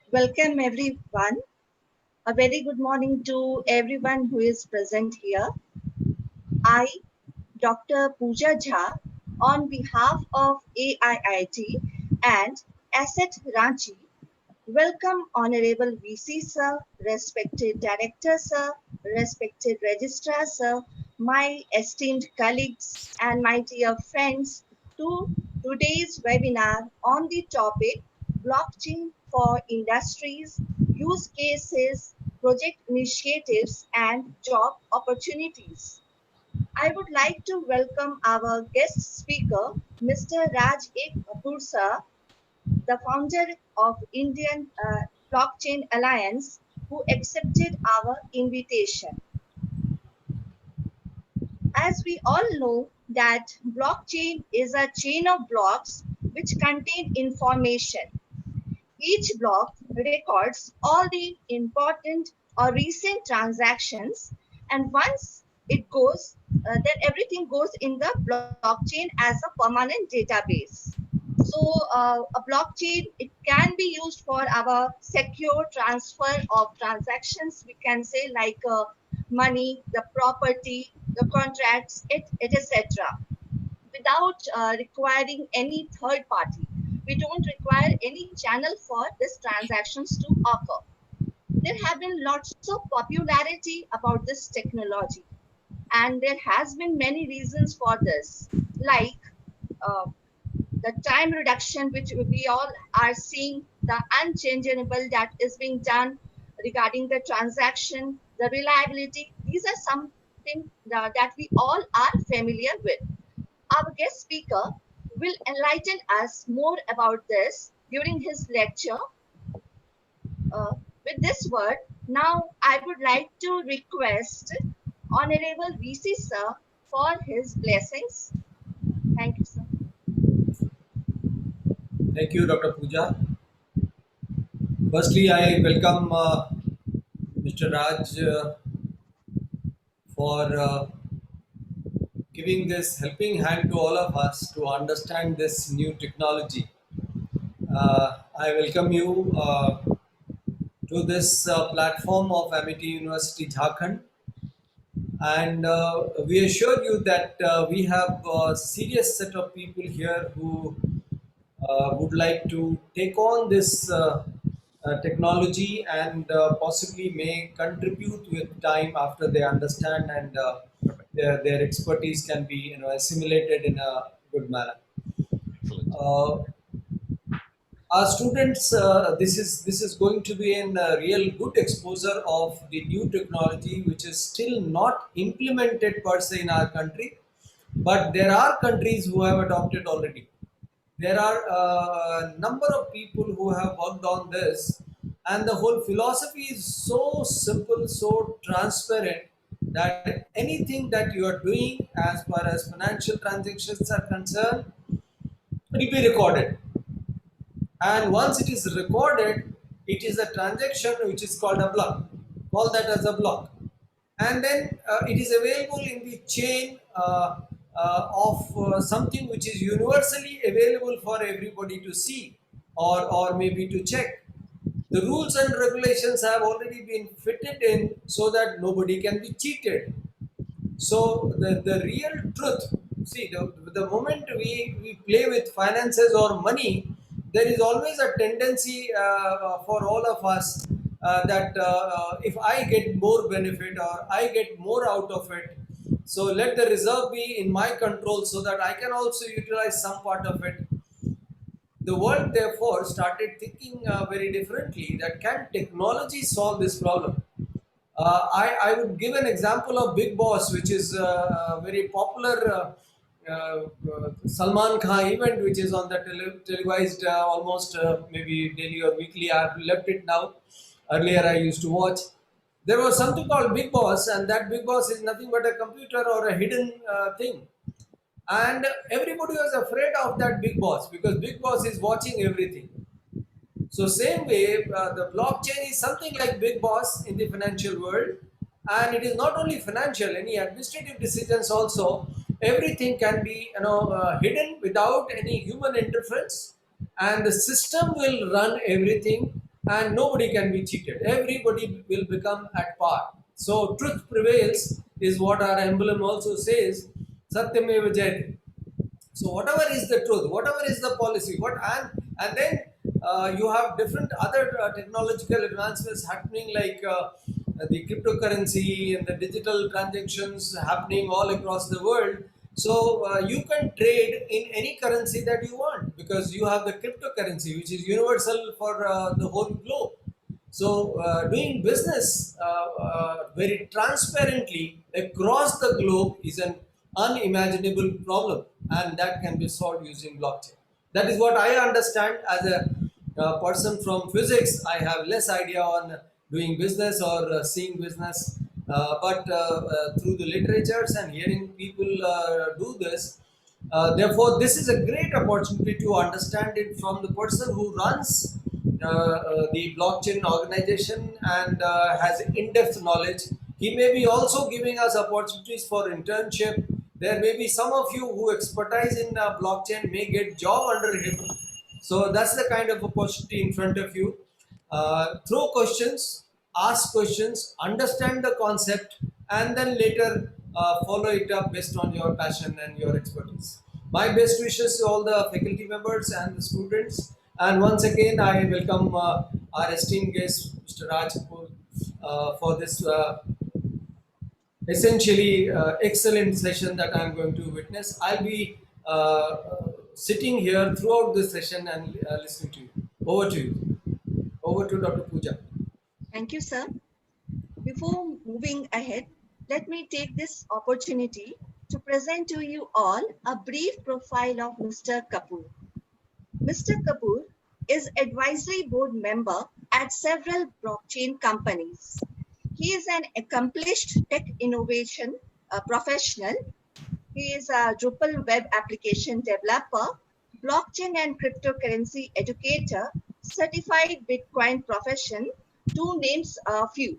Welcome everyone. A very good morning to everyone who is present here. I, Dr. Pooja Jha, on behalf of AIIT and Asset Ranchi, welcome Honorable VC Sir, respected Director Sir, respected Registrar Sir, my esteemed colleagues and my dear friends to today's webinar on the topic Blockchain for Industries, Use Cases, Project Initiatives and Job Opportunities. I would like to welcome our guest speaker, Mr. Raj A. Kapoor Sir, the founder of Indian Blockchain Alliance, who accepted our invitation. As we all know that blockchain is a chain of blocks which contain information. Each block records all the important or recent transactions, and once it goes, then everything goes in the blockchain as a permanent database. So a blockchain, it can be used for our secure transfer of transactions. We can say like money, the property, the contracts, it etc. Without requiring any third party. We don't require any channel for these transactions to occur. There have been lots of popularity about this technology, and there has been many reasons for this, like uh, the time reduction which we all are seeing, the unchangeable that is being done regarding the transaction, the reliability. These are something that we all are familiar with. Our guest speaker will enlighten us more about this during his lecture. With this word, now I would like to request Honorable VC Sir for his blessings. Thank you, sir. Thank you, Dr. Pooja. Firstly, I welcome Mr. Raj for giving this helping hand to all of us to understand this new technology. I welcome you to this platform of Amity University Jharkhand, and we assure you that we have a serious set of people here who would like to take on this technology and possibly may contribute with time after they understand and their expertise can be assimilated in a good manner. Excellent. Uh, our students, this is going to be a real good exposure of the new technology, which is still not implemented per se in our country, but there are countries who have adopted already. There are a number of people who have worked on this, and the whole philosophy is so simple, so transparent that anything that you are doing as far as financial transactions are concerned will be recorded. And once it is recorded, it is a transaction which is called a block. Call that as a block, and then it is available in the chain of something which is universally available for everybody to see, or maybe to check. The rules and regulations have already been fitted in so that nobody can be cheated. So the real truth, see, the moment we play with finances or money, there is always a tendency for all of us that if I get more benefit or I get more out of it, so let the reserve be in my control so that I can also utilize some part of it. The world therefore started thinking very differently, that can technology solve this problem. I would give an example of Big Boss, which is a very popular Salman Khan event, which is on the televised almost maybe daily or weekly. I've left it now. Earlier, I used to watch. There was something called Big Boss, and that Big Boss is nothing but a computer or a hidden thing. And everybody was afraid of that Big Boss because Big Boss is watching everything. So same way, the blockchain is something like Big Boss in the financial world, and it is not only financial. Any administrative decisions also, everything can be hidden without any human interference, and the system will run everything and nobody can be cheated. Everybody will become at par. So truth prevails is what our emblem also says. Satyameva Jayate. So whatever is the truth, whatever is the policy, and then you have different other technological advancements happening, like the cryptocurrency and the digital transactions happening all across the world. So you can trade in any currency that you want, because you have the cryptocurrency, which is universal for the whole globe. So, doing business very transparently across the globe is an unimaginable problem, and that can be solved using blockchain. That is what I understand as a person from physics. I have less idea on doing business or seeing business, but through the literatures and hearing people do this, therefore, this is a great opportunity to understand it from the person who runs the blockchain organization and has in-depth knowledge. He may be also giving us opportunities for internship. There may be some of you who expertise in blockchain may get job under him. So that's the kind of opportunity in front of you. Throw questions, ask questions, understand the concept, and then later follow it up based on your passion and your expertise. My best wishes to all the faculty members and the students. And once again, I welcome our esteemed guest, Mr. Raj Kapoor, for this essentially excellent session that I'm going to witness. I'll be sitting here throughout this session and listening to you. Over to you. Over to Dr. Pooja. Thank you, sir. Before moving ahead, let me take this opportunity to present to you all a brief profile of Mr. Kapoor. Mr. Kapoor is advisory board member at several blockchain companies. He is an accomplished tech innovation professional. He is a Drupal web application developer, blockchain and cryptocurrency educator, certified Bitcoin profession, to name a few.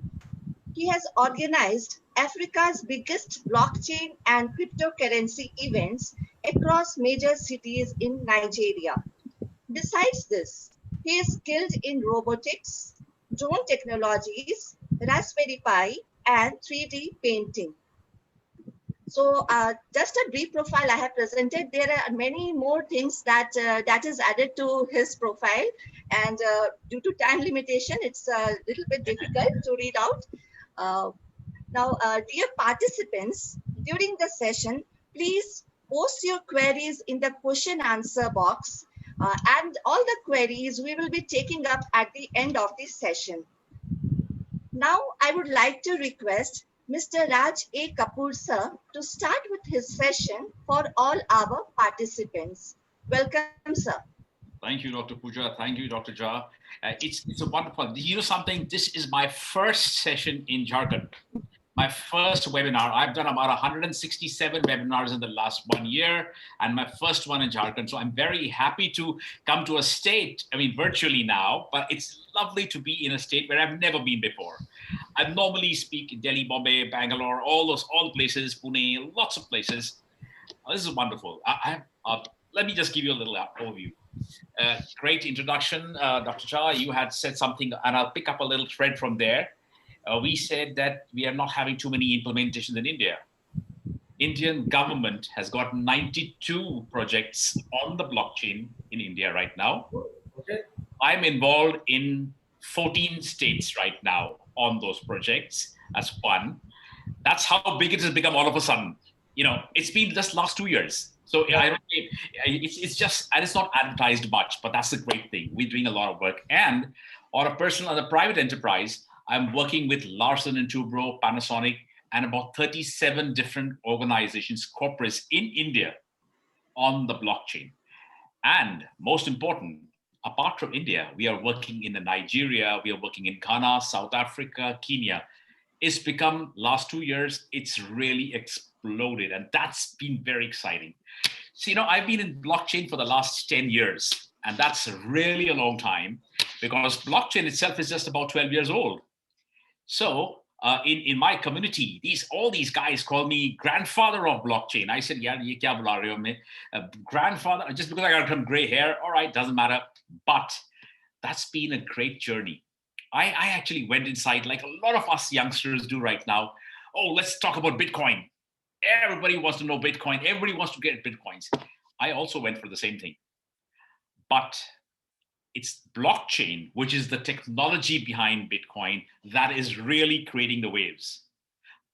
He has organized Africa's biggest blockchain and cryptocurrency events across major cities in Nigeria. Besides this, he is skilled in robotics, drone technologies, Raspberry Pi, and 3D painting. So just a brief profile I have presented. There are many more things that is added to his profile, and due to time limitation, it's a little bit difficult to read out. Uh, now, dear participants, during the session, please post your queries in the question answer box, and all the queries we will be taking up at the end of this session. Now, I would like to request Mr. Raj A. Kapoor, sir, to start with his session for all our participants. Welcome, sir. Thank you, Dr. Pooja. Thank you, Dr. Jha. It's a wonderful. You know something? This is my first session in Jharkhand. My first webinar. I've done about 167 webinars in the last 1 year, and my first one in Jharkhand. So I'm very happy to come to a state, I mean, virtually now, but it's lovely to be in a state where I've never been before. I normally speak in Delhi, Bombay, Bangalore, all places, Pune, lots of places. This is wonderful. Let me just give you a little overview. Great introduction, Dr. Jha. You had said something, and I'll pick up a little thread from there. We said that we are not having too many implementations in India. Indian government has got 92 projects on the blockchain in India right now. Okay. I'm involved in 14 states right now on those projects. That's one. That's how big it has become all of a sudden. You know, it's been just last 2 years. So it's just, and it's not advertised much, but that's the great thing. We're doing a lot of work. And on a personal, on a private enterprise, I'm working with Larsen and Toubro, Panasonic, and about 37 different organizations, corporates in India on the blockchain. And most important, apart from India, we are working in Nigeria, we are working in Ghana, South Africa, Kenya. It's become, last 2 years, it's really exploded. And that's been very exciting. So, you know, I've been in blockchain for the last 10 years, and that's really a long time because blockchain itself is just about 12 years old. So in my community, all these guys call me grandfather of blockchain. I said, yeah, ye kya bula rahe ho? Grandfather, just because I got some gray hair, all right, doesn't matter. But that's been a great journey. I actually went inside like a lot of us youngsters do right now. Oh, let's talk about Bitcoin. Everybody wants to know Bitcoin. Everybody wants to get Bitcoins. I also went for the same thing. But it's blockchain, which is the technology behind Bitcoin, that is really creating the waves.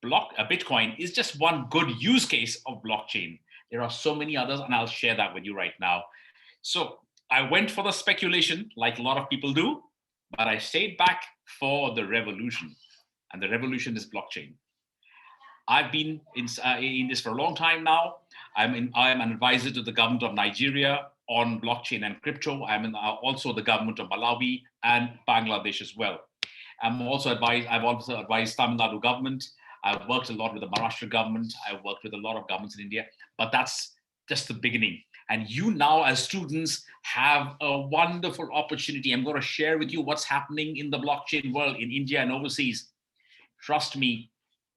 Bitcoin is just one good use case of blockchain. There are so many others, and I'll share that with you right now. So I went for the speculation, like a lot of people do, but I stayed back for the revolution, and the revolution is blockchain. I've been in this for a long time now. I am an advisor to the government of Nigeria on blockchain and crypto. Also the government of Malawi and Bangladesh as well. I've also advised Tamil Nadu government. I've worked a lot with the Maharashtra government. I've worked with a lot of governments in India, but that's just the beginning. And you now, as students, have a wonderful opportunity. I'm going to share with you what's happening in the blockchain world in India and overseas. Trust me,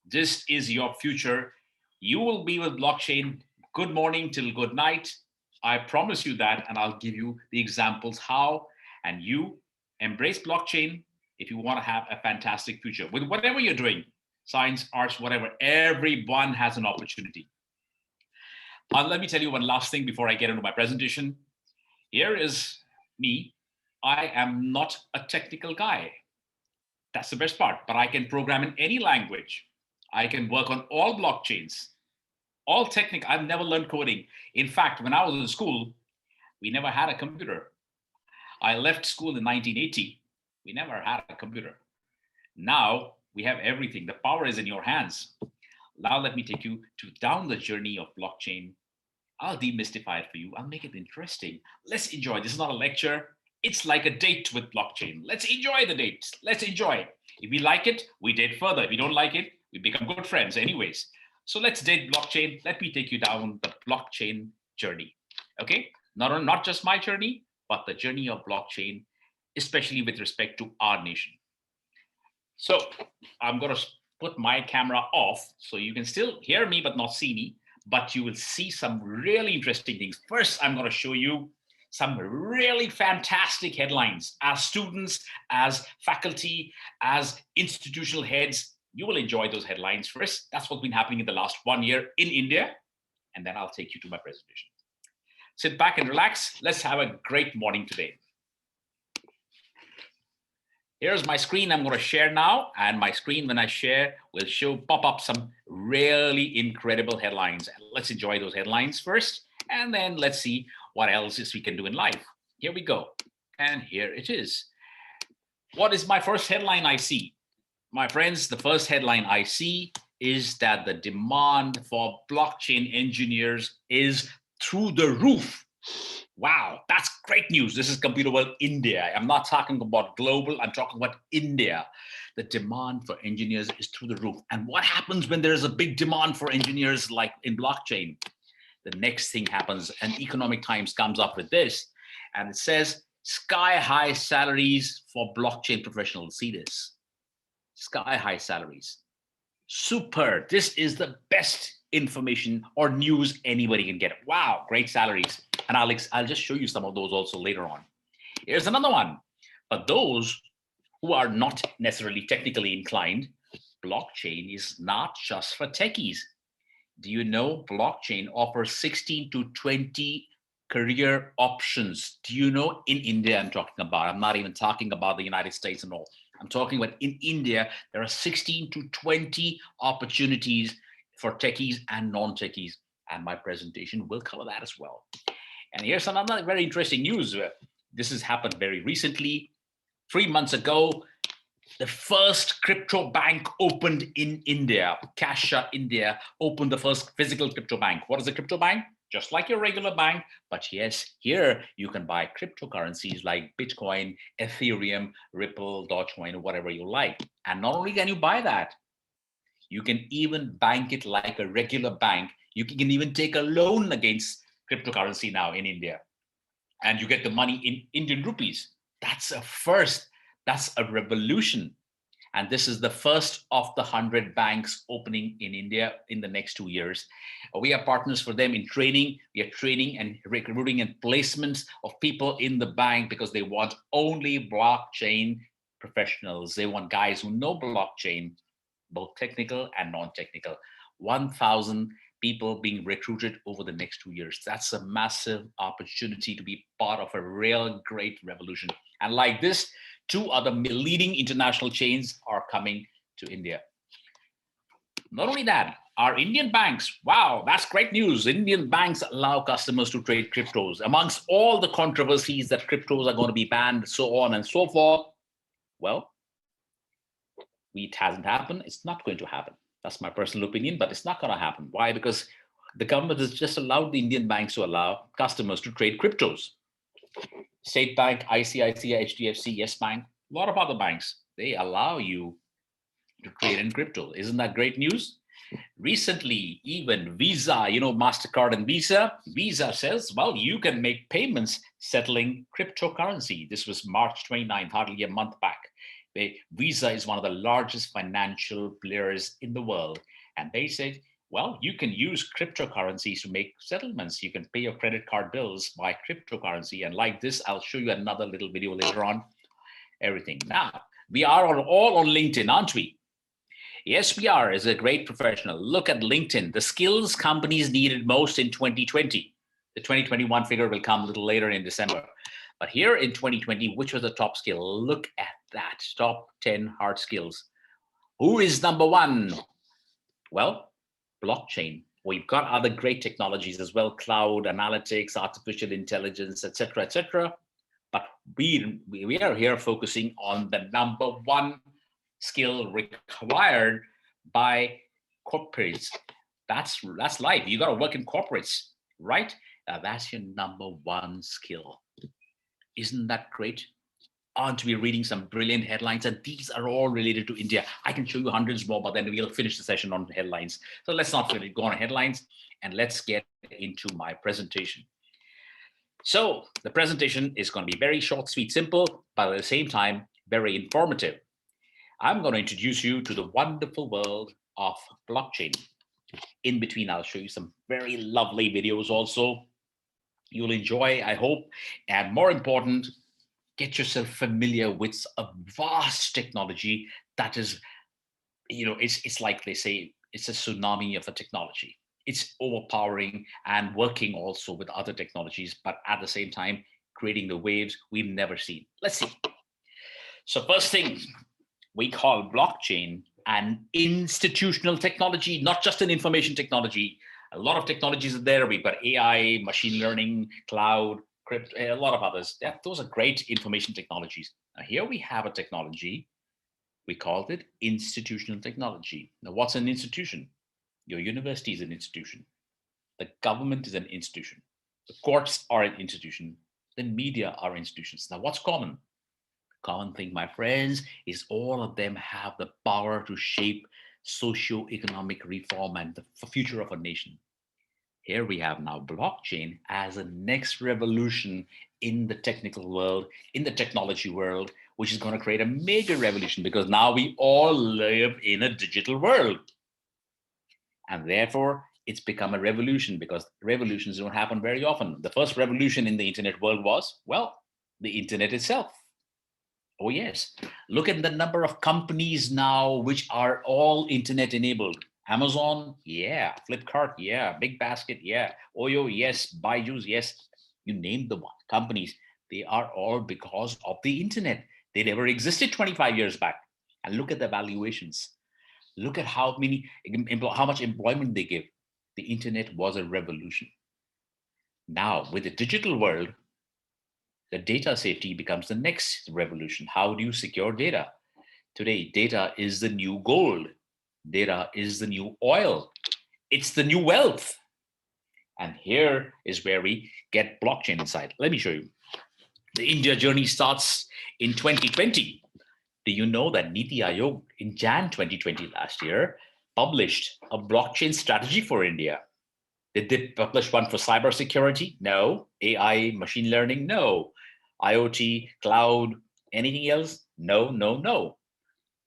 this is your future. You will be with blockchain good morning till good night. I promise you that, and I'll give you the examples how. And you embrace blockchain if you want to have a fantastic future with whatever you're doing, science, arts, whatever. Everyone has an opportunity. Let me tell you one last thing before I get into my presentation. Here is me. I am not a technical guy. That's the best part, but I can program in any language. I can work on all blockchains, all technical. I've never learned coding. In fact, when I was in school, we never had a computer. I left school in 1980. We never had a computer. Now we have everything. The power is in your hands. Now let me take you down the journey of blockchain. I'll demystify it for you. I'll make it interesting. Let's enjoy. This is not a lecture. It's like a date with blockchain. Let's enjoy the date. Let's enjoy. If we like it, we date further. If we don't like it, we become good friends anyways. So let's date blockchain. Let me take you down the blockchain journey. Okay? Not just my journey, but the journey of blockchain, especially with respect to our nation. So I'm going to put my camera off so you can still hear me but not see me, but you will see some really interesting things. First, I'm going to show you some really fantastic headlines. As students, as faculty, as institutional heads, you will enjoy those headlines first. That's what's been happening in the last 1 year in India. And then I'll take you to my presentation. Sit back and relax. Let's have a great morning today. Here's my screen I'm going to share now. And my screen, when I share, will pop up some really incredible headlines. Let's enjoy those headlines first. And then let's see what else we can do in life. Here we go. And here it is. What is my first headline I see? My friends, the first headline I see is that the demand for blockchain engineers is through the roof. Wow, that's great news. This is Computer World India. I'm not talking about global, I'm talking about India. The demand for engineers is through the roof. And what happens when there's a big demand for engineers like in blockchain? The next thing happens, and Economic Times comes up with this, and it says, sky high salaries for blockchain professionals. See this, sky high salaries. Super, this is the best information or news anybody can get. Wow, great salaries. And I'll just show you some of those also later on. Here's another one. But those who are not necessarily technically inclined, blockchain is not just for techies. Do you know blockchain offers 16 to 20 career options? Do you know in India I'm talking about? I'm not even talking about the United States and all. I'm talking about in India, there are 16 to 20 opportunities for techies and non-techies. And my presentation will cover that as well. And here's another very interesting news. This has happened very recently. 3 months ago, the first crypto bank opened in India. Kasha India opened the first physical crypto bank. What is a crypto bank? Just like your regular bank, but yes, here you can buy cryptocurrencies like Bitcoin, Ethereum, Ripple, Dogecoin, or whatever you like. And not only can you buy that, you can even bank it like a regular bank. You can even take a loan against cryptocurrency now in India. And you get the money in Indian rupees. That's a first. That's a revolution. And this is the first of the 100 banks opening in India in the next 2 years. We are partners for them in training. We are training and recruiting and placements of people in the bank because they want only blockchain professionals. They want guys who know blockchain, both technical and non-technical. 1,000 people being recruited over the next 2 years. That's a massive opportunity to be part of a real great revolution. And like this, 2 other leading international chains are coming to India. Not only that, our Indian banks, wow, that's great news. Indian banks allow customers to trade cryptos. Amongst all the controversies that cryptos are going to be banned, so on and so forth, well, it hasn't happened. It's not going to happen. That's my personal opinion, but it's not going to happen. Why? Because the government has just allowed the Indian banks to allow customers to trade cryptos. State Bank, ICICI, HDFC, Yes Bank, a lot of other banks, they allow you to trade in crypto. Isn't that great news? Recently, even Visa, MasterCard and Visa says, well, you can make payments settling cryptocurrency. This was March 29th, hardly a month back. Visa is one of the largest financial players in the world. And they said, well, you can use cryptocurrencies to make settlements. You can pay your credit card bills by cryptocurrency. And like this, I'll show you another little video later on. Everything. Now, we are all on LinkedIn, aren't we? Yes, we are, as a great professional. Look at LinkedIn, the skills companies needed most in 2020. The 2021 figure will come a little later in December. But here in 2020, which was the top skill? Look at that, top 10 hard skills. Who is number one? Well, blockchain. We've got other great technologies as well, cloud, analytics, artificial intelligence, etc., etc. But we are here focusing on the number one skill required by corporates. That's life. You got to work in corporates, right? That's your number one skill. Isn't that great? Aren't we reading some brilliant headlines? And these are all related to India. I can show you hundreds more, but then we'll finish the session on headlines. So let's not really go on headlines, and let's get into my presentation. So the presentation is going to be very short, sweet, simple, but at the same time, very informative. I'm going to introduce you to the wonderful world of blockchain. In between, I'll show you some very lovely videos also. You'll enjoy, I hope, and more important, get yourself familiar with a vast technology that is, it's like they say, it's a tsunami of a technology. It's overpowering and working also with other technologies, but at the same time, creating the waves we've never seen. Let's see. So first thing, we call blockchain an institutional technology, not just an information technology. A lot of technologies are there. We've got AI, machine learning, cloud, crypto, a lot of others. Those are great information technologies. Now here we have a technology, we called it institutional technology. Now what's an institution? Your university is an institution. The government is an institution. The courts are an institution. The media are institutions. Now what's common? Common thing, my friends, is all of them have the power to shape socio-economic reform and the future of a nation. Here we have now blockchain as a next revolution in the technical world, in the technology world, which is going to create a major revolution because now we all live in a digital world. And therefore, it's become a revolution because revolutions don't happen very often. The first revolution in the internet world was, well, the internet itself. Oh, yes. Look at the number of companies now which are all internet enabled. Amazon, yeah. Flipkart, yeah. Big Basket, yeah. Oyo, yes. Baiju's, yes. You name the one. Companies, they are all because of the internet. They never existed 25 years back. And look at the valuations. Look at how much employment they give. The internet was a revolution. Now, with the digital world, the data safety becomes the next revolution. How do you secure data? Today, data is the new gold. Data is the new oil. It's the new wealth. And here is where we get blockchain inside. Let me show you. The India journey starts in 2020. Do you know that Niti Aayog in Jan 2020 last year published a blockchain strategy for India? Did they publish one for cybersecurity? No. AI, machine learning? No. IoT, cloud, anything else? No, no, no.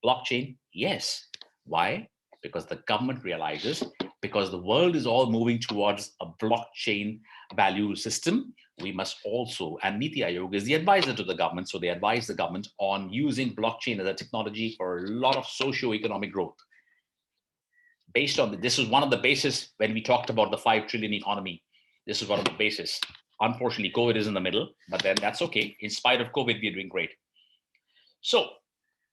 Blockchain, yes. Why? Because the government realizes, because the world is all moving towards a blockchain value system, we must also, and Niti Aayog is the advisor to the government, so they advise the government on using blockchain as a technology for a lot of socio-economic growth. Based on this is one of the bases when we talked about the 5 trillion economy. This is one of the bases. Unfortunately, COVID is in the middle, but then that's okay. In spite of COVID, we're doing great. So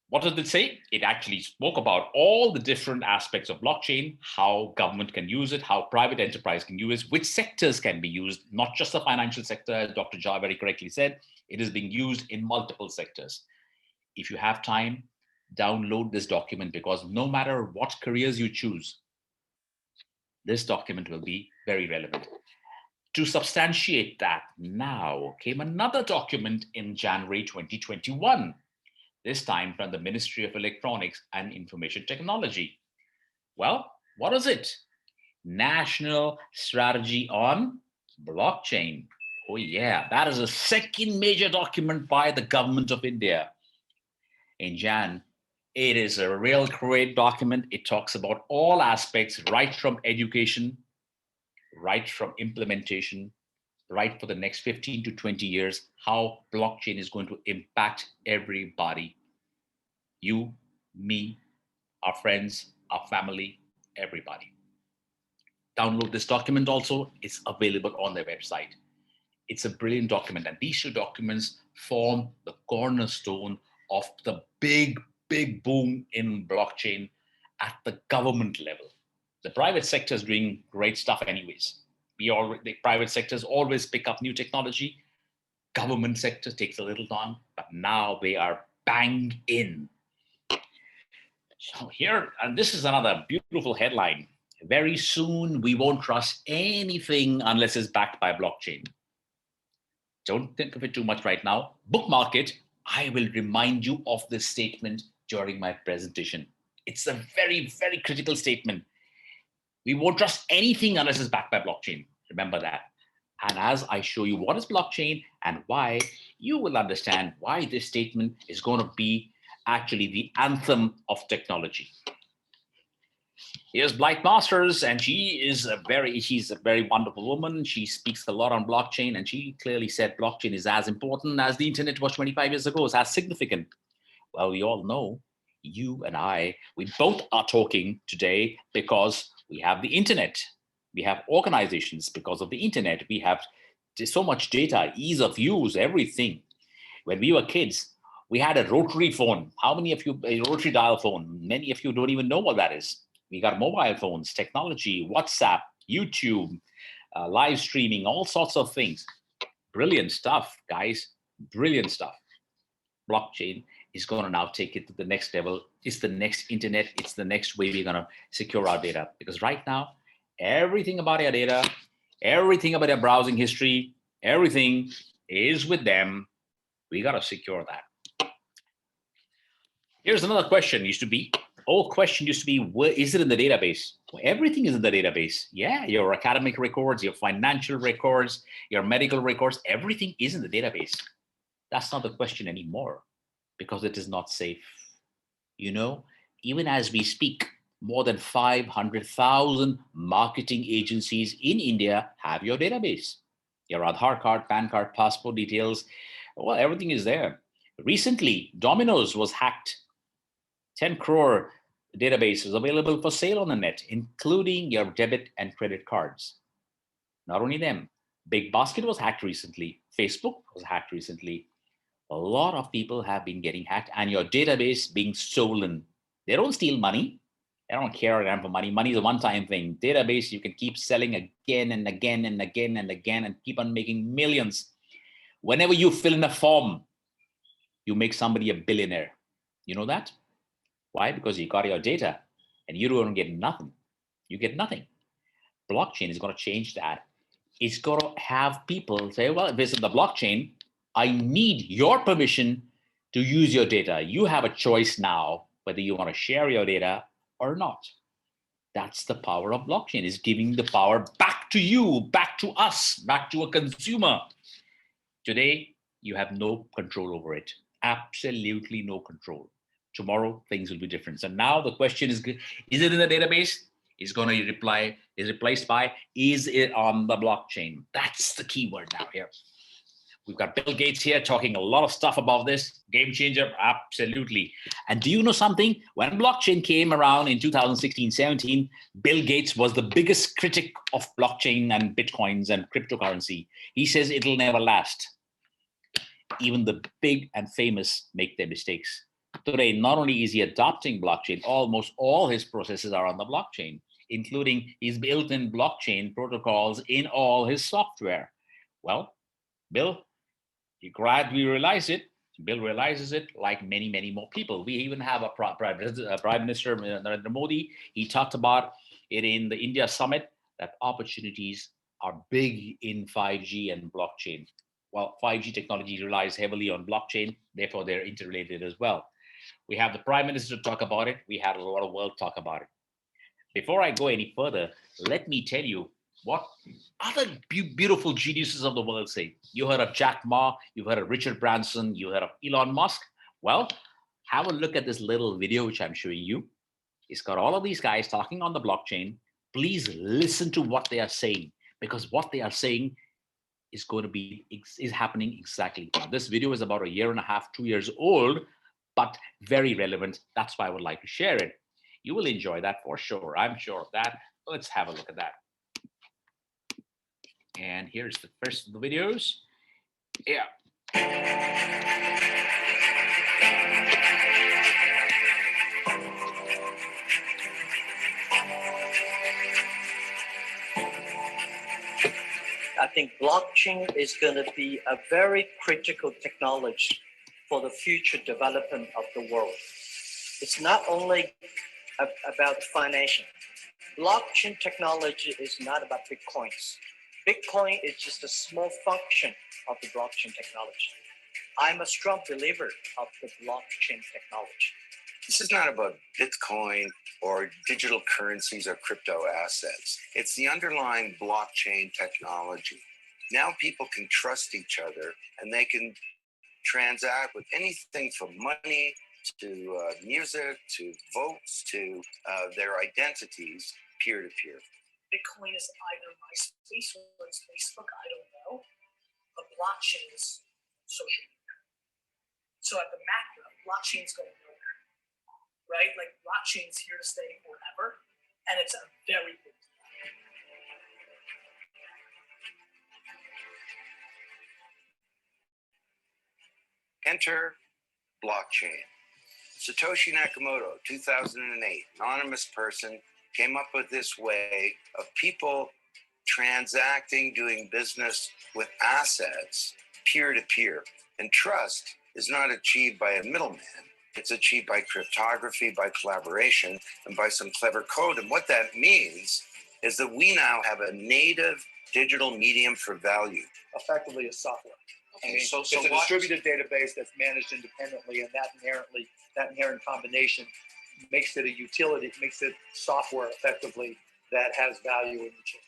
what does it say? It actually spoke about all the different aspects of blockchain, how government can use it, how private enterprise can use it, which sectors can be used, not just the financial sector, as Dr. Jha very correctly said. It is being used in multiple sectors. If you have time, download this document, because no matter what careers you choose, this document will be very relevant. To substantiate that, now came another document in January 2021, this time from the Ministry of Electronics and Information Technology. Well, what is it? National Strategy on Blockchain. Oh yeah, that is the second major document by the government of India in Jan. It is a real great document. It talks about all aspects, right from education, right from implementation, right for the next 15 to 20 years, how blockchain is going to impact everybody. You, me, our friends, our family, everybody. Download this document also. It's available on their website. It's a brilliant document. And these two documents form the cornerstone of the big, big boom in blockchain at the government level. The private sector is doing great stuff anyways. The private sectors always pick up new technology. Government sector takes a little time, but now they are bang in. So here, and this is another beautiful headline. Very soon, we won't trust anything unless it's backed by blockchain. Don't think of it too much right now. Bookmark it. I will remind you of this statement during my presentation. It's a very, very critical statement. We won't trust anything unless it's backed by blockchain. Remember that. And as I show you what is blockchain and why, you will understand why this statement is going to be actually the anthem of technology. Here's Blythe Masters, and she's a very wonderful woman. She speaks a lot on blockchain, and she clearly said blockchain is as important as the internet was 25 years ago. It's as significant. Well, we all know, you and I, we both are talking today because we have the internet. We have organizations because of the internet. We have so much data, ease of use, everything. When we were kids, we had a rotary phone. How many of you, a rotary dial phone? Many of you don't even know what that is. We got mobile phones, technology, WhatsApp, YouTube, live streaming, all sorts of things. Brilliant stuff, guys. Brilliant stuff. Blockchain is going to now take it to the next level. It's the next internet. It's the next way we're going to secure our data. Because right now, everything about our data, everything about our browsing history, everything is with them. We got to secure that. Here's another question. Old question used to be, where is it in the database? Well, everything is in the database. Yeah, your academic records, your financial records, your medical records, everything is in the database. That's not the question anymore, because it is not safe. You know, even as we speak, more than 500,000 marketing agencies in India have your database. Your Aadhaar card, PAN card, passport details, well, everything is there. Recently, Domino's was hacked. 10 crore database is available for sale on the net, including your debit and credit cards. Not only them, Big Basket was hacked recently. Facebook was hacked recently. A lot of people have been getting hacked, and your database being stolen. They don't steal money. They don't care for money. Money is a one-time thing. Database, you can keep selling again and again and again and again and keep on making millions. Whenever you fill in a form, you make somebody a billionaire. You know that? Why? Because you got your data and you don't get nothing. You get nothing. Blockchain is going to change that. It's going to have people say, well, if it's in the blockchain, I need your permission to use your data. You have a choice now whether you want to share your data or not. That's the power of blockchain, is giving the power back to you, back to us, back to a consumer. Today, you have no control over it. Absolutely no control. Tomorrow, things will be different. So now the question is it in the database? Is going to reply, is replaced by, is it on the blockchain? That's the keyword now here. We've got Bill Gates here talking a lot of stuff about this. Game changer, absolutely. And do you know something? When blockchain came around in 2016, 17, Bill Gates was the biggest critic of blockchain and Bitcoins and cryptocurrency. He says it'll never last. Even the big and famous make their mistakes. Today, not only is he adopting blockchain, almost all his processes are on the blockchain, including his built-in blockchain protocols in all his software. Well, Bill, you're glad we realize it. Bill realizes it like many, many more people. We even have a Prime Minister, Narendra Modi. He talked about it in the India summit, that opportunities are big in 5G and blockchain. Well, 5G technology relies heavily on blockchain, therefore they're interrelated as well. We have the Prime Minister talk about it. We had a lot of world talk about it. Before I go any further, let me tell you what other beautiful geniuses of the world say. You heard of Jack Ma, you've heard of Richard Branson, you heard of Elon Musk. Well, have a look at this little video which I'm showing you. It's got all of these guys talking on the blockchain. Please listen to what they are saying, because what they are saying is going to be, is happening exactly now. This video is about 1.5 years, 2 years old, but very relevant. That's why I would like to share it. You will enjoy that for sure. I'm sure of that. Let's have a look at that. And here's the first of the videos. Yeah. I think blockchain is going to be a very critical technology for the future development of the world. It's not only about financial. Blockchain technology is not about Bitcoins. Bitcoin is just a small function of the blockchain technology. I'm a strong believer of the blockchain technology. This is not about Bitcoin or digital currencies or crypto assets. It's the underlying blockchain technology. Now people can trust each other and they can transact with anything from money to music, to votes, to their identities, peer-to-peer. Bitcoin is either MySpace or it's Facebook, I don't know. But blockchain is social media. So at the macro, blockchain's going nowhere, right? Like blockchain's here to stay forever, and it's a very big deal. Enter blockchain. Satoshi Nakamoto, 2008, anonymous person, came up with this way of people transacting, doing business with assets peer-to-peer. And trust is not achieved by a middleman. It's achieved by cryptography, by collaboration, and by some clever code. And what that means is that we now have a native digital medium for value. Effectively a software. I mean, So it's a distributed database that's managed independently, and that inherent combination makes it a utility, makes it software effectively that has value in the chain.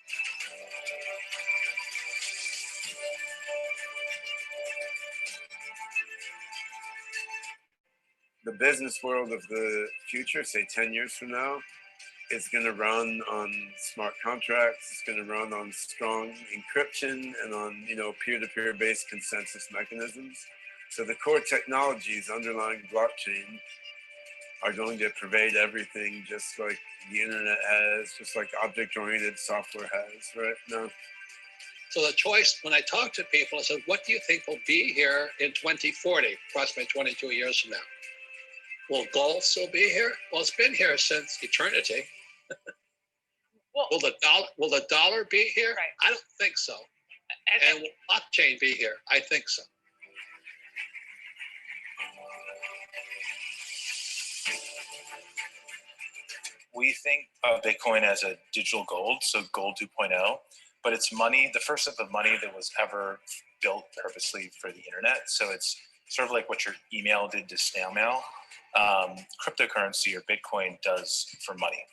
The business world of the future, say 10 years from now, is going to run on smart contracts. It's going to run on strong encryption and on, peer-to-peer based consensus mechanisms. So the core technologies underlying blockchain are going to pervade everything, just like the internet has, just like object-oriented software has right now. So the choice, when I talk to people, I said, what do you think will be here in 2040, approximately 22 years from now? Will gold still be here? Well, it's been here since eternity. Will the dollar be here? Right. I don't think so. And will blockchain be here? I think so. We think of Bitcoin as a digital gold, so gold 2.0, but it's money, the first of the money that was ever built purposely for the internet. So it's sort of like what your email did to snail mail. Cryptocurrency or Bitcoin does for money.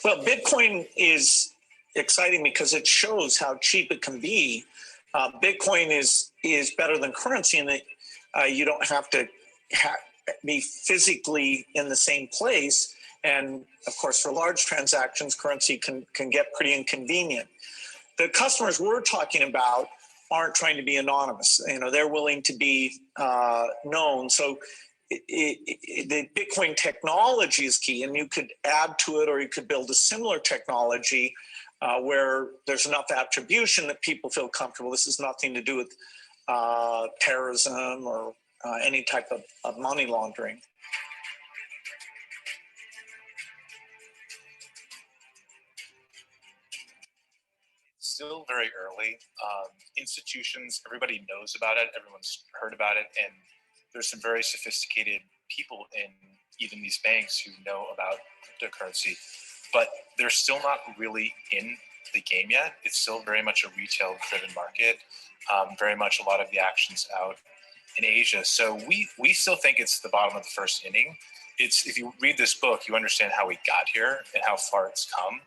Well, Bitcoin is exciting because it shows how cheap it can be. Bitcoin is better than currency in that you don't have to be physically in the same place. And of course, for large transactions, currency can get pretty inconvenient. The customers we're talking about aren't trying to be anonymous. They're willing to be known. So the Bitcoin technology is key, and you could add to it, or you could build a similar technology where there's enough attribution that people feel comfortable. This has nothing to do with terrorism or any type of money laundering. Still very early. Institutions, everybody knows about it, everyone's heard about it, and there's some very sophisticated people in even these banks who know about cryptocurrency, but they're still not really in the game yet. It's still very much a retail-driven market, very much a lot of the actions out in Asia. So we still think it's the bottom of the first inning. If you read this book, you understand how we got here and how far it's come,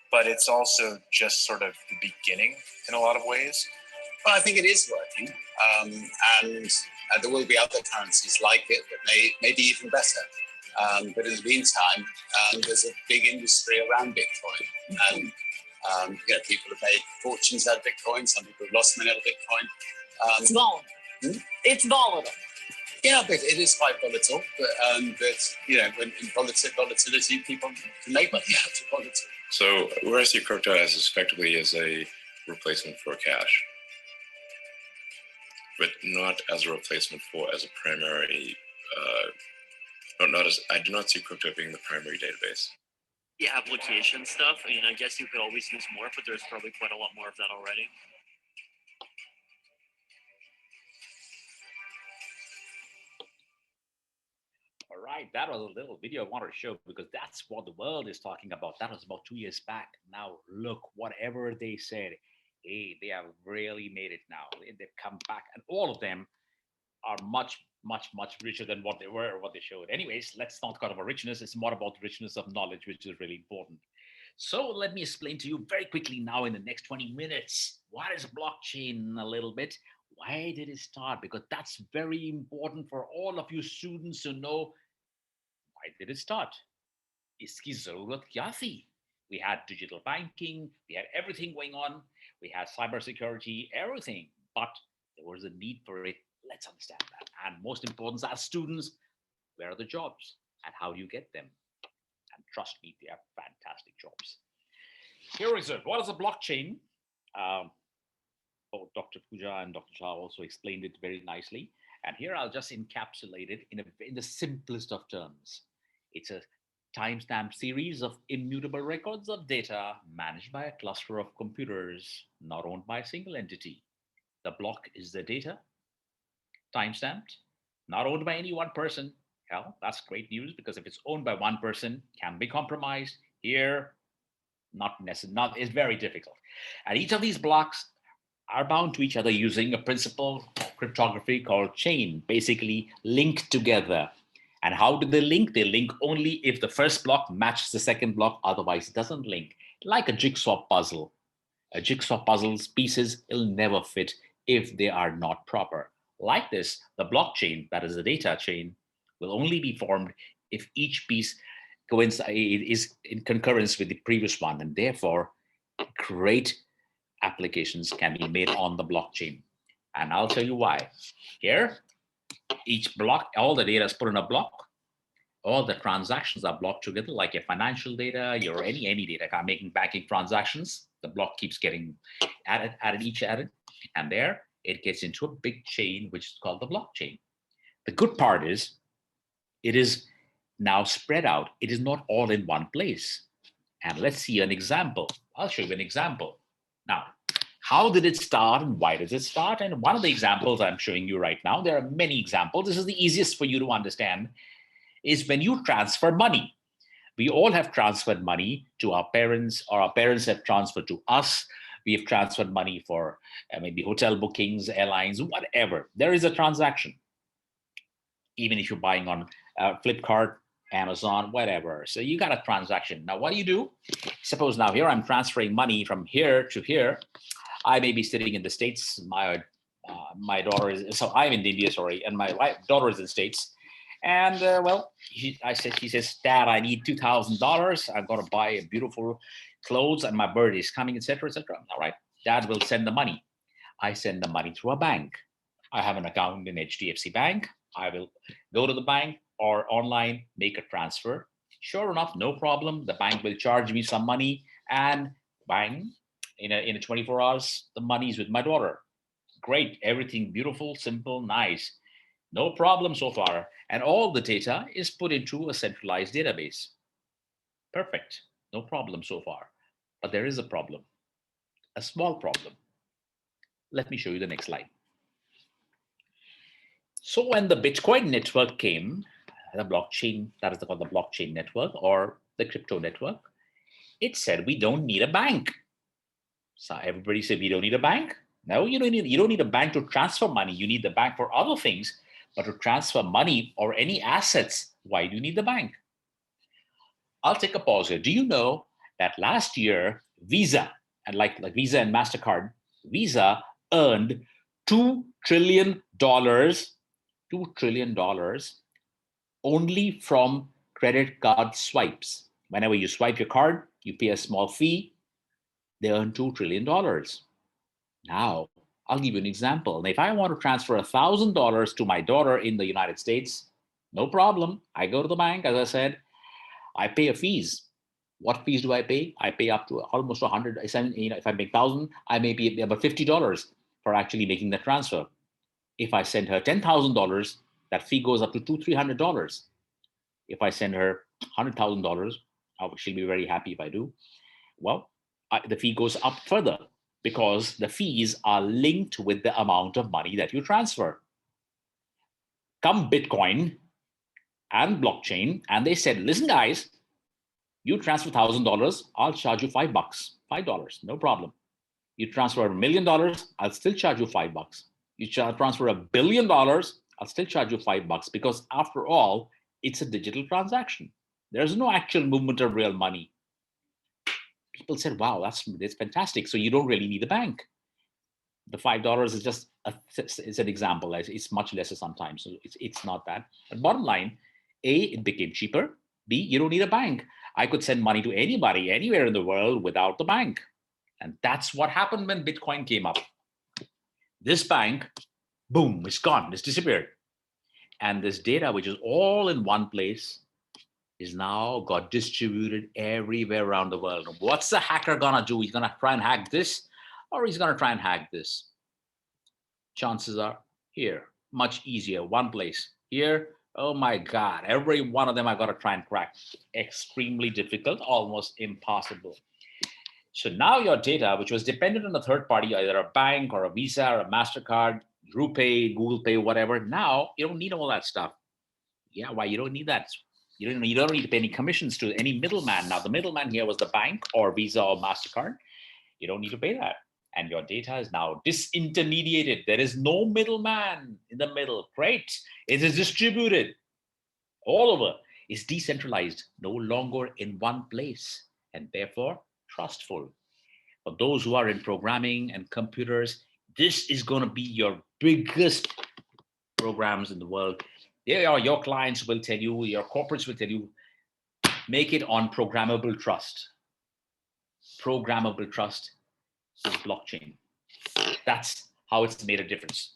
but it's also just sort of the beginning in a lot of ways. Well, I think it is working, and there will be other currencies like it that may be even better. But in the meantime, there's a big industry around Bitcoin, and people have made fortunes out of Bitcoin. Some people have lost money out of Bitcoin. It's volatile. It's volatile. Yeah, but it is quite volatile. But when in volatility, people can make money out of volatility. So where I see crypto as effectively as a replacement for cash, but not as a replacement as a primary. I do not see crypto being the primary database. The application stuff, I guess you could always use more, but there's probably quite a lot more of that already. All right, that was a little video I wanted to show because that's what the world is talking about. That was about 2 years back. Now look, whatever they said, hey, they have really made it now. They've come back, and all of them are much, much, much richer than what they were or what they showed. Anyways, let's not talk about richness. It's more about richness of knowledge, which is really important. So let me explain to you very quickly now in the next 20 minutes, what is blockchain a little bit? Why did it start? Because that's very important for all of you students to know. Why did it start? Iski zarurat kya thi? We had digital banking, we had everything going on, we had cybersecurity, everything, but there was a need for it. Let's understand that. And most important, as students, where are the jobs and how do you get them? And trust me, they are fantastic jobs. Here is it. What is a blockchain? Dr. Pooja and Dr. Shah also explained it very nicely. And here I'll just encapsulate it in the simplest of terms. It's a timestamp series of immutable records of data managed by a cluster of computers, not owned by a single entity. The block is the data, timestamped, not owned by any one person. Hell, that's great news, because if it's owned by one person, can be compromised. Here, not necessarily, it's very difficult. And each of these blocks are bound to each other using a principle of cryptography called chain, basically linked together. And how do they link? They link only if the first block matches the second block, otherwise it doesn't link. Like a jigsaw puzzle. A jigsaw puzzle's pieces will never fit if they are not proper. Like this, the blockchain, that is the data chain, will only be formed if each piece is in concurrence with the previous one, and therefore great applications can be made on the blockchain. And I'll tell you why. Here, each block, all the data is put in a block. All the transactions are blocked together, like your financial data, your any data, making banking transactions. The block keeps getting added, and there it gets into a big chain, which is called the blockchain. The good part is, it is now spread out. It is not all in one place. And let's see an example. I'll show you an example. Now, how did it start and why does it start? And one of the examples I'm showing you right now, there are many examples. This is the easiest for you to understand, is when you transfer money. We all have transferred money to our parents, or our parents have transferred to us. We have transferred money for maybe hotel bookings, airlines, whatever. There is a transaction. Even if you're buying on Flipkart, Amazon, whatever. So you got a transaction. Now, what do? Suppose now here I'm transferring money from here to here. I may be sitting in the States. My daughter is, so I'm in India, sorry, and my daughter is in the States. And she says, Dad, I need $2,000. I'm going to buy a beautiful clothes and my birthday is coming, etc., etc. All right. Dad will send the money. I send the money through a bank. I have an account in HDFC Bank. I will go to the bank or online, make a transfer. Sure enough, no problem. The bank will charge me some money, and bang, in a 24 hours, the money is with my daughter. Great, everything beautiful, simple, nice. No problem so far. And all the data is put into a centralized database. Perfect. No problem so far. But there is a problem, a small problem. Let me show you the next slide. So when the Bitcoin network came, the blockchain, that is called the blockchain network or the crypto network, it said we don't need a bank. So everybody said we don't need a bank. No, you don't need a bank to transfer money. You need the bank for other things, but to transfer money or any assets, why do you need the bank? I'll take a pause here. Do you know that last year Visa and like Visa and MasterCard, Visa earned $2 trillion, $2 trillion only from credit card swipes. Whenever you swipe your card, you pay a small fee. They earn $2 trillion. Now, I'll give you an example. If I want to transfer $1,000 to my daughter in the United States, no problem. I go to the bank, as I said, I pay a fees. What fees do I pay? I pay up to almost 100. If I make 1,000, I may pay about $50 for actually making the transfer. If I send her $10,000, that fee goes up to $200-300. If I send her $100,000, she'll be very happy if I do. Well, the fee goes up further because the fees are linked with the amount of money that you transfer. Come Bitcoin and blockchain, and they said, listen, guys, you transfer $1,000, I'll charge you $5, no problem. You transfer $1 million, I'll still charge you $5. You transfer $1 billion, I'll still charge you $5 because after all, it's a digital transaction. There's no actual movement of real money. People said, wow, that's fantastic. So you don't really need a bank. The $5 is just it's an example. It's much lesser sometimes. So it's not that. But bottom line, A, it became cheaper. B, you don't need a bank. I could send money to anybody, anywhere in the world without the bank. And that's what happened when Bitcoin came up. This bank, boom, it's gone, it's disappeared. And this data, which is all in one place, is now got distributed everywhere around the world. What's the hacker gonna do? He's gonna try and hack this, or he's gonna try and hack this. Chances are here, much easier, one place. Here, oh my God, every one of them I gotta try and crack. Extremely difficult, almost impossible. So now your data, which was dependent on a third party, either a bank or a Visa or a MasterCard, RuPay, Google Pay, whatever, now you don't need all that stuff. Yeah, why? You don't need that. You don't need to pay any commissions to any middleman. Now, the middleman here was the bank or Visa or MasterCard. You don't need to pay that. And your data is now disintermediated. There is no middleman in the middle. Great. It is distributed all over. It's decentralized, no longer in one place, and therefore trustful. For those who are in programming and computers, this is going to be your biggest programs in the world. Your clients will tell you, your corporates will tell you, make it on programmable trust. Programmable trust is blockchain. That's how it's made a difference.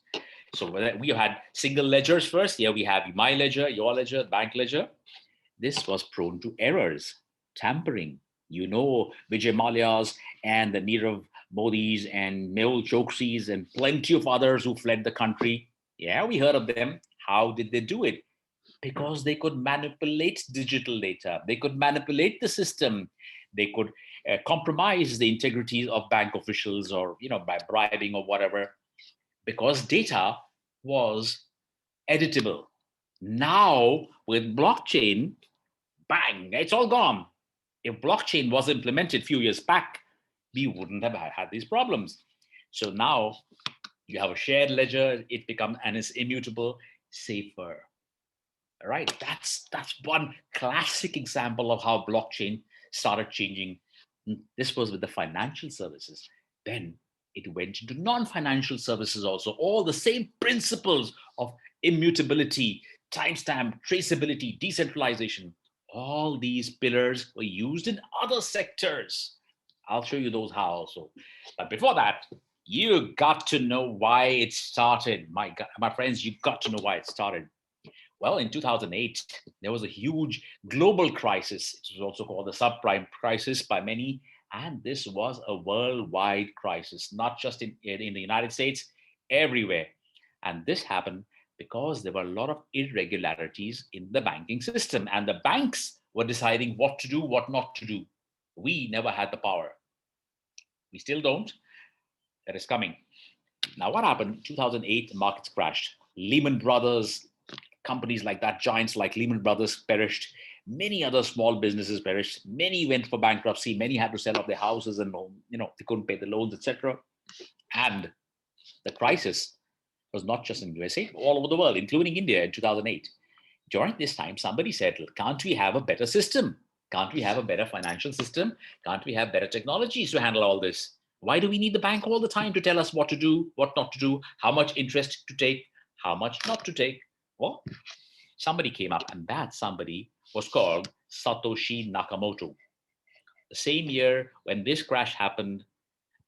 So we had single ledgers first. Here we have my ledger, your ledger, bank ledger. This was prone to errors, tampering. You know, Vijay Mallya's and the Nirav Modi's and Mehul Choksi's and plenty of others who fled the country. Yeah, we heard of them. How did they do it? Because they could manipulate digital data. They could manipulate the system. They could compromise the integrity of bank officials or, by bribing or whatever, because data was editable. Now with blockchain, bang, it's all gone. If blockchain was implemented a few years back, we wouldn't have had these problems. So now you have a shared ledger, it becomes, and it's immutable, safer. All right, that's one classic example of how blockchain started changing. This was with the financial services. Then it went into non-financial services also. All the same principles of immutability, timestamp, traceability, decentralization. All these pillars were used in other sectors. I'll show you those how also. But before that, you got to know why it started. My friends, you got to know why it started. Well, in 2008, there was a huge global crisis. It was also called the subprime crisis by many. And this was a worldwide crisis, not just in the United States, everywhere. And this happened because there were a lot of irregularities in the banking system. And the banks were deciding what to do, what not to do. We never had the power. We still don't. That is coming. Now, what happened? 2008, the markets crashed. Lehman Brothers, companies like that, giants like Lehman Brothers perished. Many other small businesses perished. Many went for bankruptcy. Many had to sell off their houses and they couldn't pay the loans, etc. And the crisis was not just in USA, all over the world, including India in 2008. During this time, somebody said, can't we have a better system? Can't we have a better financial system? Can't we have better technologies to handle all this? Why do we need the bank all the time to tell us what to do, what not to do, how much interest to take, how much not to take? Well, somebody came up, and that somebody was called Satoshi Nakamoto. The same year when this crash happened,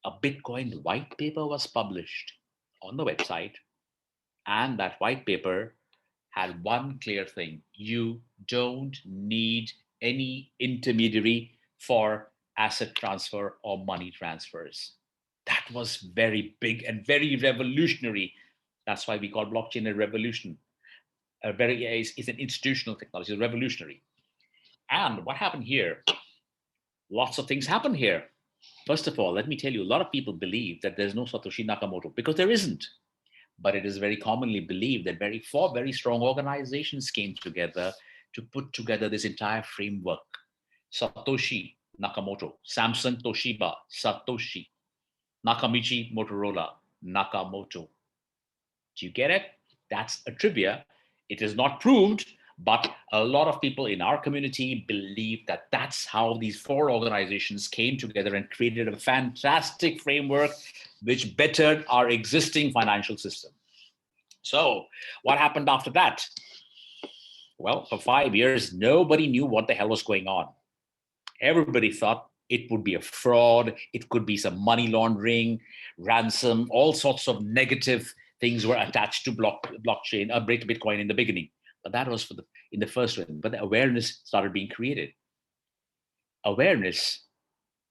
a Bitcoin white paper was published on the website. And that white paper had one clear thing: you don't need any intermediary for asset transfer or money transfers. That was very big and very revolutionary. That's why we call blockchain a revolution. It's an institutional technology, it's revolutionary. And what happened here? Lots of things happen here. First of all, let me tell you, a lot of people believe that there's no Satoshi Nakamoto because there isn't. But it is very commonly believed that four very strong organizations came together to put together this entire framework. Satoshi Nakamoto, Samsung, Toshiba, Satoshi, Nakamichi, Motorola, Nakamoto. Do you get it? That's a trivia. It is not proved, but a lot of people in our community believe that that's how these four organizations came together and created a fantastic framework which bettered our existing financial system. So what happened after that? Well, for 5 years, nobody knew what the hell was going on. Everybody thought it would be a fraud. It could be some money laundering, ransom, all sorts of negative things were attached to blockchain, Bitcoin in the beginning. But that was in the first one. But the awareness started being created. Awareness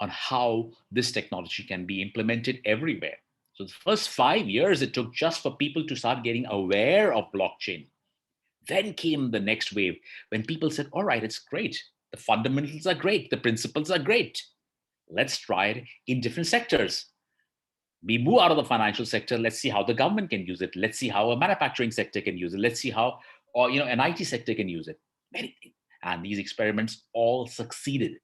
on how this technology can be implemented everywhere. So the first 5 years it took just for people to start getting aware of blockchain. Then came the next wave when people said, all right, it's great. The fundamentals are great. The principles are great. Let's try it in different sectors. We move out of the financial sector. Let's see how the government can use it. Let's see how a manufacturing sector can use it. Let's see how an IT sector can use it. And these experiments all succeeded.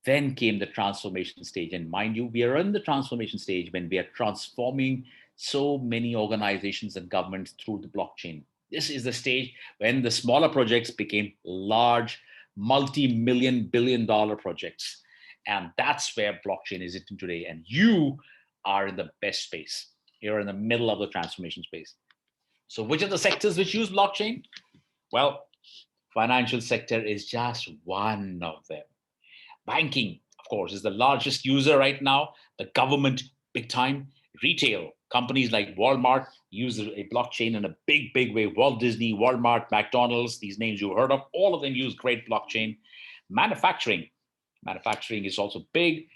Then came the transformation stage. And mind you, we are in the transformation stage when we are transforming so many organizations and governments through the blockchain. This is the stage when the smaller projects became large, multi-million, billion-dollar projects. And that's where blockchain is in today. And you are in the best space. You're in the middle of the transformation space. So which are the sectors which use blockchain? Well, financial sector is just one of them. Banking, of course, is the largest user right now. The government, big time. Retail, companies like Walmart use a blockchain in a big, big way. Walt Disney, Walmart, McDonald's, these names you've heard of, all of them use great blockchain. Manufacturing is also big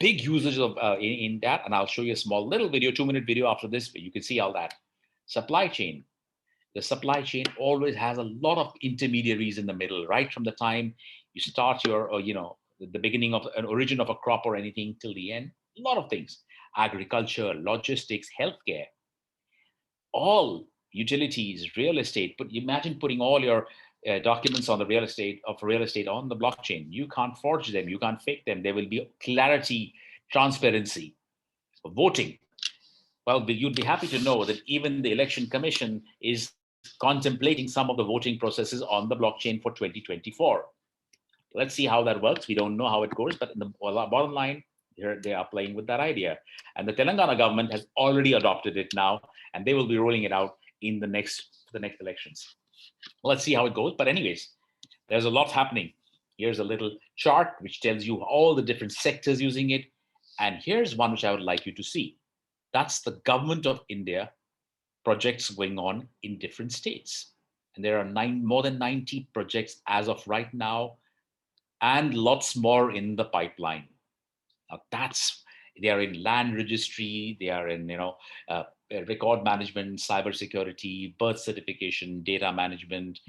usage of in that. And I'll show you a small little video, 2-minute video after this, where you can see all that. Supply chain. The supply chain always has a lot of intermediaries in the middle, right from the time you start your, the beginning of an origin of a crop or anything till the end. A lot of things: agriculture, logistics, healthcare, all utilities, real estate. But imagine putting all your documents on the real estate on the blockchain. You can't forge them, you can't fake them. There will be clarity, transparency. Voting. Well, you'd be happy to know that even the Election Commission is contemplating some of the voting processes on the blockchain for 2024. Let's see how that works. We don't know how it goes, but in the bottom line, they are playing with that idea. And the Telangana government has already adopted it now, and they will be rolling it out in the next elections. Let's see how it goes. But anyways, there's a lot happening. Here's a little chart which tells you all the different sectors using it. And here's one which I would like you to see. That's the government of India projects going on in different states. And there are more than 90 projects as of right now, and lots more in the pipeline. Now they are in land registry, they are in record management, cybersecurity, birth certification, data management,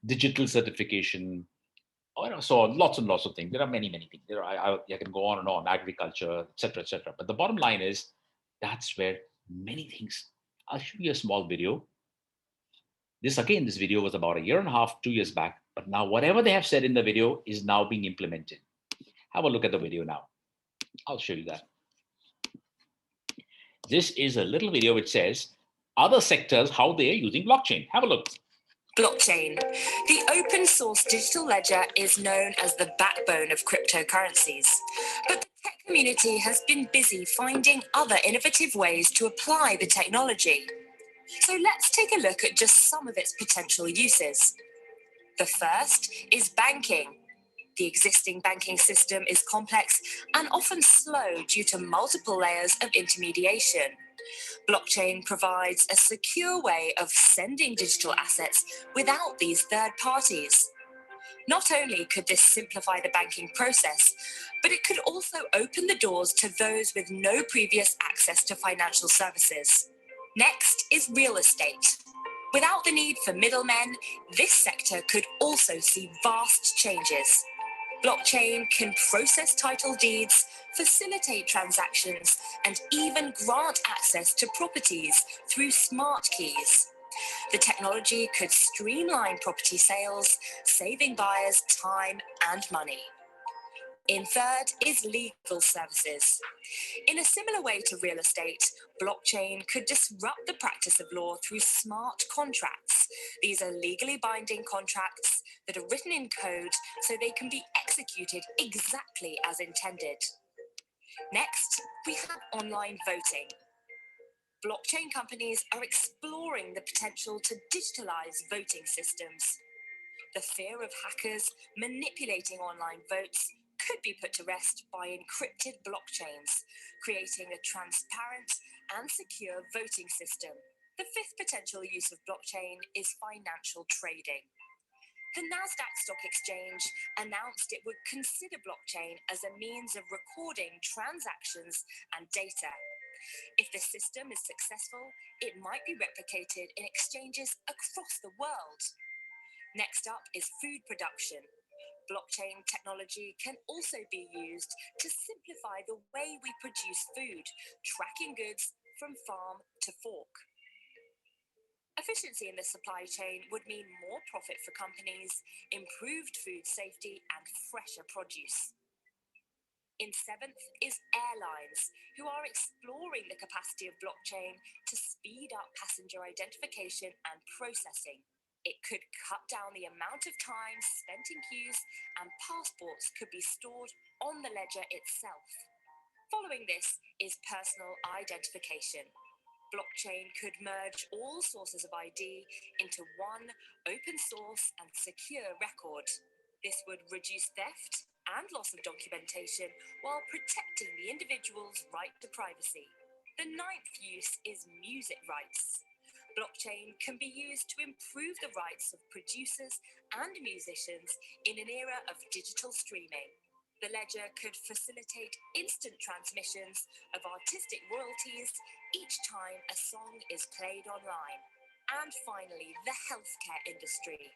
digital certification, so lots and lots of things. There are many, many things. I can go on and on, agriculture, etc., etc. But the bottom line is that's where many things. I'll show you a small video. This video was about 1.5 years, 2 years back. But now whatever they have said in the video is now being implemented. Have a look at the video now. I'll show you that. This is a little video which says other sectors, how they are using blockchain. Have a look. Blockchain. The open source digital ledger is known as the backbone of cryptocurrencies. But the tech community has been busy finding other innovative ways to apply the technology. So let's take a look at just some of its potential uses. The first is banking. The existing banking system is complex and often slow due to multiple layers of intermediation. Blockchain provides a secure way of sending digital assets without these third parties. Not only could this simplify the banking process, but it could also open the doors to those with no previous access to financial services. Next is real estate. Without the need for middlemen, this sector could also see vast changes. Blockchain can process title deeds, facilitate transactions, and even grant access to properties through smart keys. The technology could streamline property sales, saving buyers time and money. In third is legal services. In a similar way to real estate, blockchain could disrupt the practice of law through smart contracts. These are legally binding contracts that are written in code so they can be executed exactly as intended. Next, we have online voting. Blockchain companies are exploring the potential to digitalize voting systems. The fear of hackers manipulating online votes could be put to rest by encrypted blockchains, creating a transparent and secure voting system. The fifth potential use of blockchain is financial trading. The Nasdaq Stock Exchange announced it would consider blockchain as a means of recording transactions and data. If the system is successful, it might be replicated in exchanges across the world. Next up is food production. Blockchain technology can also be used to simplify the way we produce food, tracking goods from farm to fork. Efficiency in the supply chain would mean more profit for companies, improved food safety, and fresher produce. In seventh is Airlines, who are exploring the capacity of blockchain to speed up passenger identification and processing. It could cut down the amount of time spent in queues, and passports could be stored on the ledger itself. Following this is personal identification. Blockchain could merge all sources of ID into one open source and secure record. This would reduce theft and loss of documentation while protecting the individual's right to privacy. The ninth use is music rights. Blockchain can be used to improve the rights of producers and musicians in an era of digital streaming. The ledger could facilitate instant transmissions of artistic royalties each time a song is played online. And finally, the healthcare industry.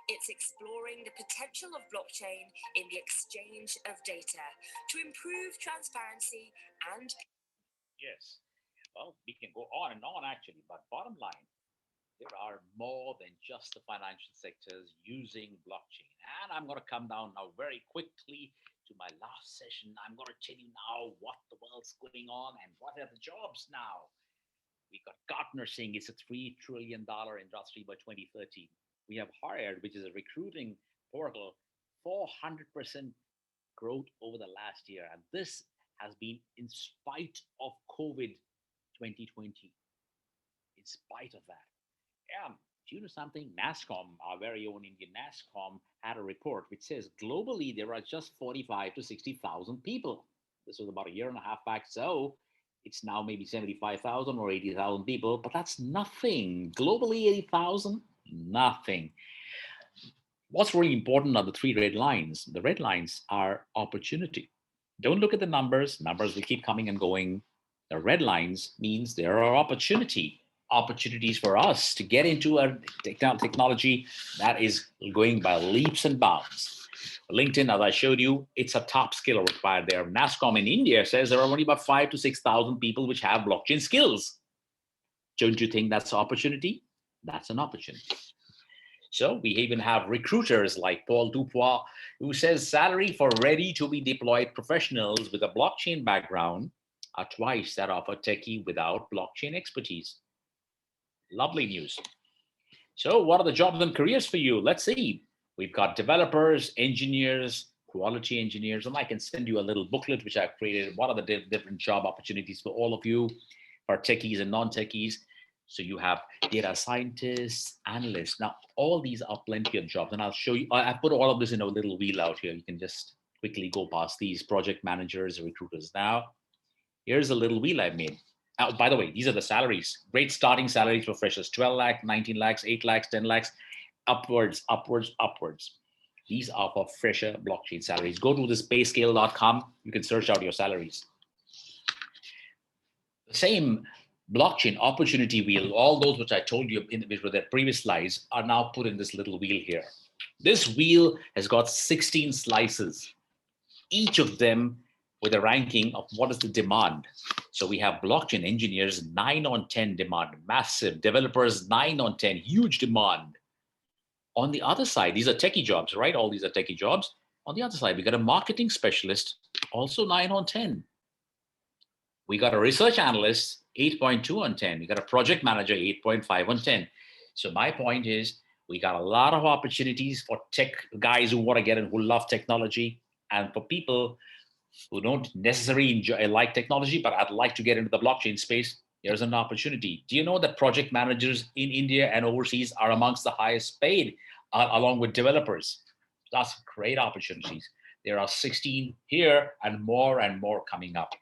It's exploring the potential of blockchain in the exchange of data to improve transparency and... Yes. Well, we can go on and on actually, but bottom line, there are more than just the financial sectors using blockchain. And I'm going to come down now very quickly to my last session. I'm going to tell you now what the world's going on and what are the jobs now. We got Gartner saying it's a $3 trillion industry by 2030. We have Hired, which is a recruiting portal, 400% growth over the last year. And this has been in spite of COVID 2020. In spite of that. Yeah, Do you know something? NASSCOM, our very own Indian NASSCOM, had a report which says globally there are just 45 to 60,000 people. This was about a year and a half back. So it's now maybe 75,000 or 80,000 people, but that's nothing. Globally, 80,000, nothing. What's really important are the three red lines. The red lines are opportunity. Don't look at the numbers. Numbers will keep coming and going. The red lines means there are opportunities for us to get into a technology that is going by leaps and bounds. LinkedIn, as I showed you, it's a top skill required there. NASSCOM in India says there are only about 5 to 6,000 people which have blockchain skills. Don't you think that's an opportunity? That's an opportunity. So we even have recruiters like Paul Dupois, who says salary for ready to be deployed professionals with a blockchain background are twice that of a techie without blockchain expertise. Lovely news. So what are the jobs and careers for you? Let's see. We've got developers, engineers, quality engineers, and I can send you a little booklet which I've created. What are the different job opportunities for all of you, for techies and non-techies? So you have data scientists, analysts. Now, all these are plenty of jobs, and I'll show you. I put all of this in a little wheel out here. You can just quickly go past these project managers, recruiters. Now, here's a little wheel I've made. Now, by the way, these are the salaries. Great starting salaries for freshers: 12 lakh, 19 lakhs, 8 lakhs, 10 lakhs, upwards. These are for fresher blockchain salaries. Go to this payscale.com. You can search out your salaries. The same blockchain opportunity wheel, all those which I told you in the previous slides, are now put in this little wheel here. This wheel has got 16 slices, each of them with a ranking of what is the demand. So we have blockchain engineers, 9 on 10 demand, massive. Developers, 9 on 10, huge demand. On the other side, these are techie jobs, right? All these are techie jobs. On the other side, we got a marketing specialist, also 9 on 10. We got a research analyst, 8.2 on 10. We got a project manager, 8.5 on 10. So my point is, we got a lot of opportunities for tech guys who want to get in, who love technology, and for people who don't necessarily like technology, but I'd like to get into the blockchain space. Here's an opportunity. Do you know that project managers in India and overseas are amongst the highest paid, along with developers? That's great opportunities. There are 16 here and more coming up.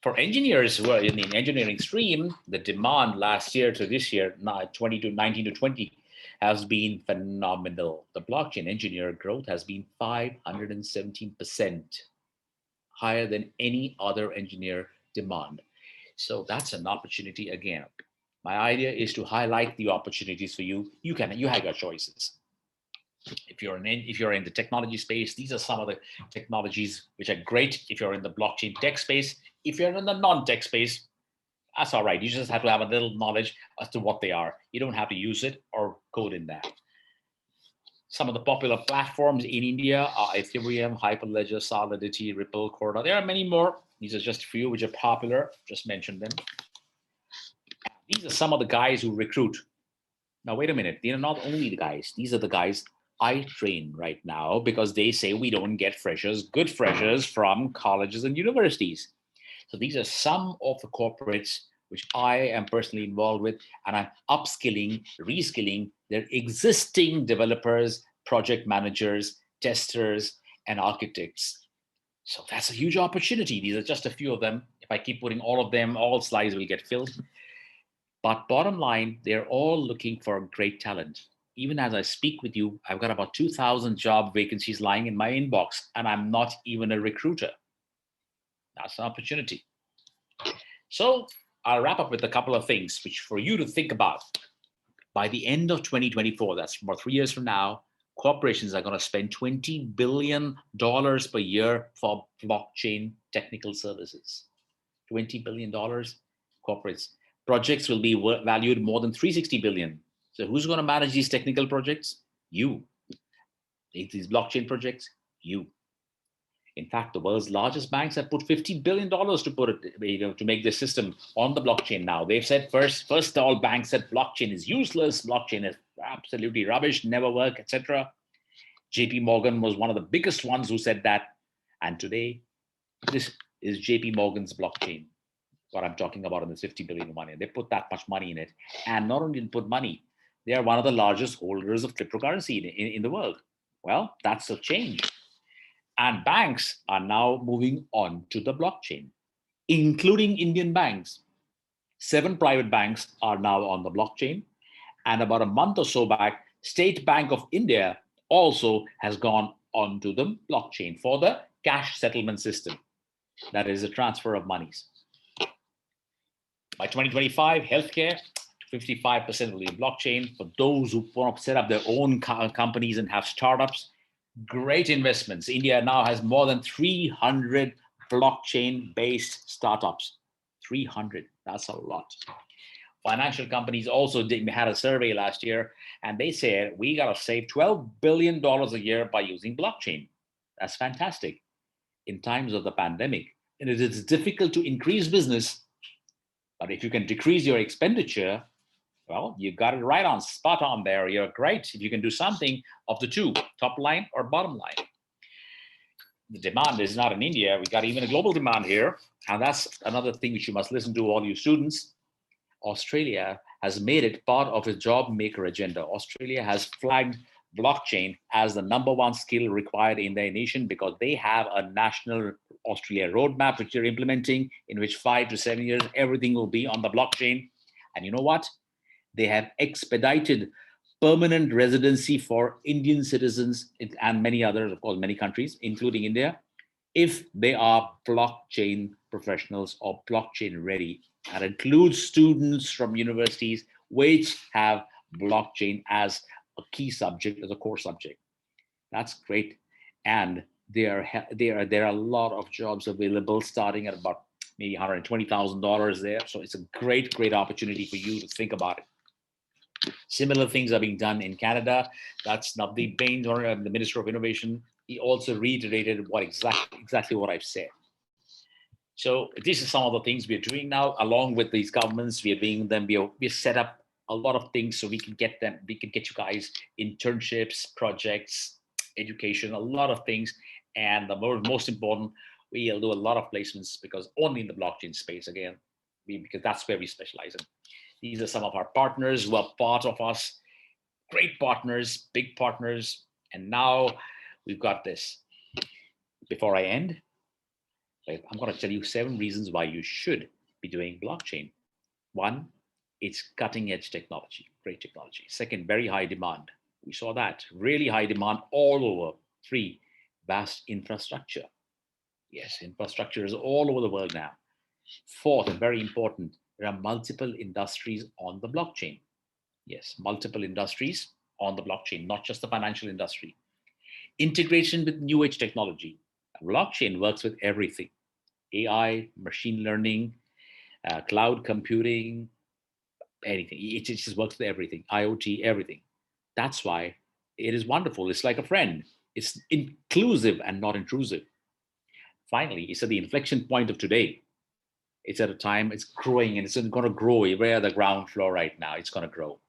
For engineers who are in the engineering stream, the demand last year to this year, 19 to 20, has been phenomenal. The blockchain engineer growth has been 517% higher than any other engineer demand. So that's an opportunity again. My idea is to highlight the opportunities for you. You have your choices. If you're in the technology space, these are some of the technologies which are great. If you're in the blockchain tech space, if you're in the non-tech space, that's all right. You just have to have a little knowledge as to what they are. You don't have to use it or code in that. Some of the popular platforms in India are Ethereum, Hyperledger, Solidity, Ripple, Corda. There are many more. These are just a few which are popular. Just mentioned them. These are some of the guys who recruit. Now, wait a minute. These are not only the guys. These are the guys I train right now because they say we don't get good freshers from colleges and universities. So these are some of the corporates which I am personally involved with, and I'm upskilling, reskilling their existing developers, project managers, testers, and architects. So that's a huge opportunity. These are just a few of them. If I keep putting all of them, all slides will get filled. But bottom line, they're all looking for great talent. Even as I speak with you, I've got about 2,000 job vacancies lying in my inbox, and I'm not even a recruiter. That's an opportunity. So I'll wrap up with a couple of things which for you to think about. By the end of 2024, that's about 3 years from now, corporations are going to spend $20 billion per year for blockchain technical services. $20 billion, corporates. Projects will be valued more than $360 billion. So who's going to manage these technical projects? You. These blockchain projects? You. In fact, the world's largest banks have put $50 billion to make this system on the blockchain now. They've said first all banks said blockchain is useless, blockchain is absolutely rubbish, never work, etc. JP Morgan was one of the biggest ones who said that. And today, this is JP Morgan's blockchain. what I'm talking about in this 50 billion money. They put that much money in it. And not only did put money, they are one of the largest holders of cryptocurrency in the world. Well, that's a change. And banks are now moving on to the blockchain, including Indian banks. 7 private banks are now on the blockchain. And about a month or so back, State Bank of India also has gone onto the blockchain for the cash settlement system. That is a transfer of monies. By 2025, healthcare, 55% will be blockchain. For those who want to set up their own companies and have startups, great investments. India now has more than 300 blockchain-based startups. 300, that's a lot. Financial companies also had a survey last year, and they said we got to save $12 billion a year by using blockchain. That's fantastic. In times of the pandemic, and it is difficult to increase business, but if you can decrease your expenditure, well, you got it right on, spot on there. You're great if you can do something of the two, top line or bottom line. The demand is not in India. We got even a global demand here. And that's another thing which you must listen to, all you students. Australia has made it part of its job maker agenda. Australia has flagged blockchain as the #1 skill required in their nation because they have a national Australia roadmap which they're implementing, in which 5 to 7 years, everything will be on the blockchain. And you know what? They have expedited permanent residency for Indian citizens and many others, of course, many countries, including India, if they are blockchain professionals or blockchain ready. That includes students from universities which have blockchain as a key subject, as a core subject. That's great. And there are a lot of jobs available starting at about maybe $120,000 there. So it's a great, great opportunity for you to think about it. Similar things are being done in Canada. That's Navdeep Bains, or the Minister of Innovation. He also reiterated what exactly what I've said. So this is some of the things we're doing now, along with these governments. We are being them. We set up a lot of things so we can get them. We can get you guys internships, projects, education, a lot of things. And the most important, we'll do a lot of placements because only in the blockchain space again, because that's where we specialize in. These are some of our partners who are part of us. Great partners, big partners. And now we've got this. Before I end, I'm going to tell you 7 reasons why you should be doing blockchain. 1, it's cutting edge technology, great technology. 2nd, very high demand. We saw that, really high demand all over. 3, vast infrastructure. Yes, infrastructure is all over the world now. 4th, and very important, there are multiple industries on the blockchain. Yes, multiple industries on the blockchain, not just the financial industry. Integration with new age technology. Blockchain works with everything. AI, machine learning, cloud computing, anything. It just works with everything. IoT, everything. That's why it is wonderful. It's like a friend. It's inclusive and not intrusive. Finally, it's at the inflection point of today. It's at a time it's growing, and it's going to grow. We're at the ground floor right now. It's going to grow.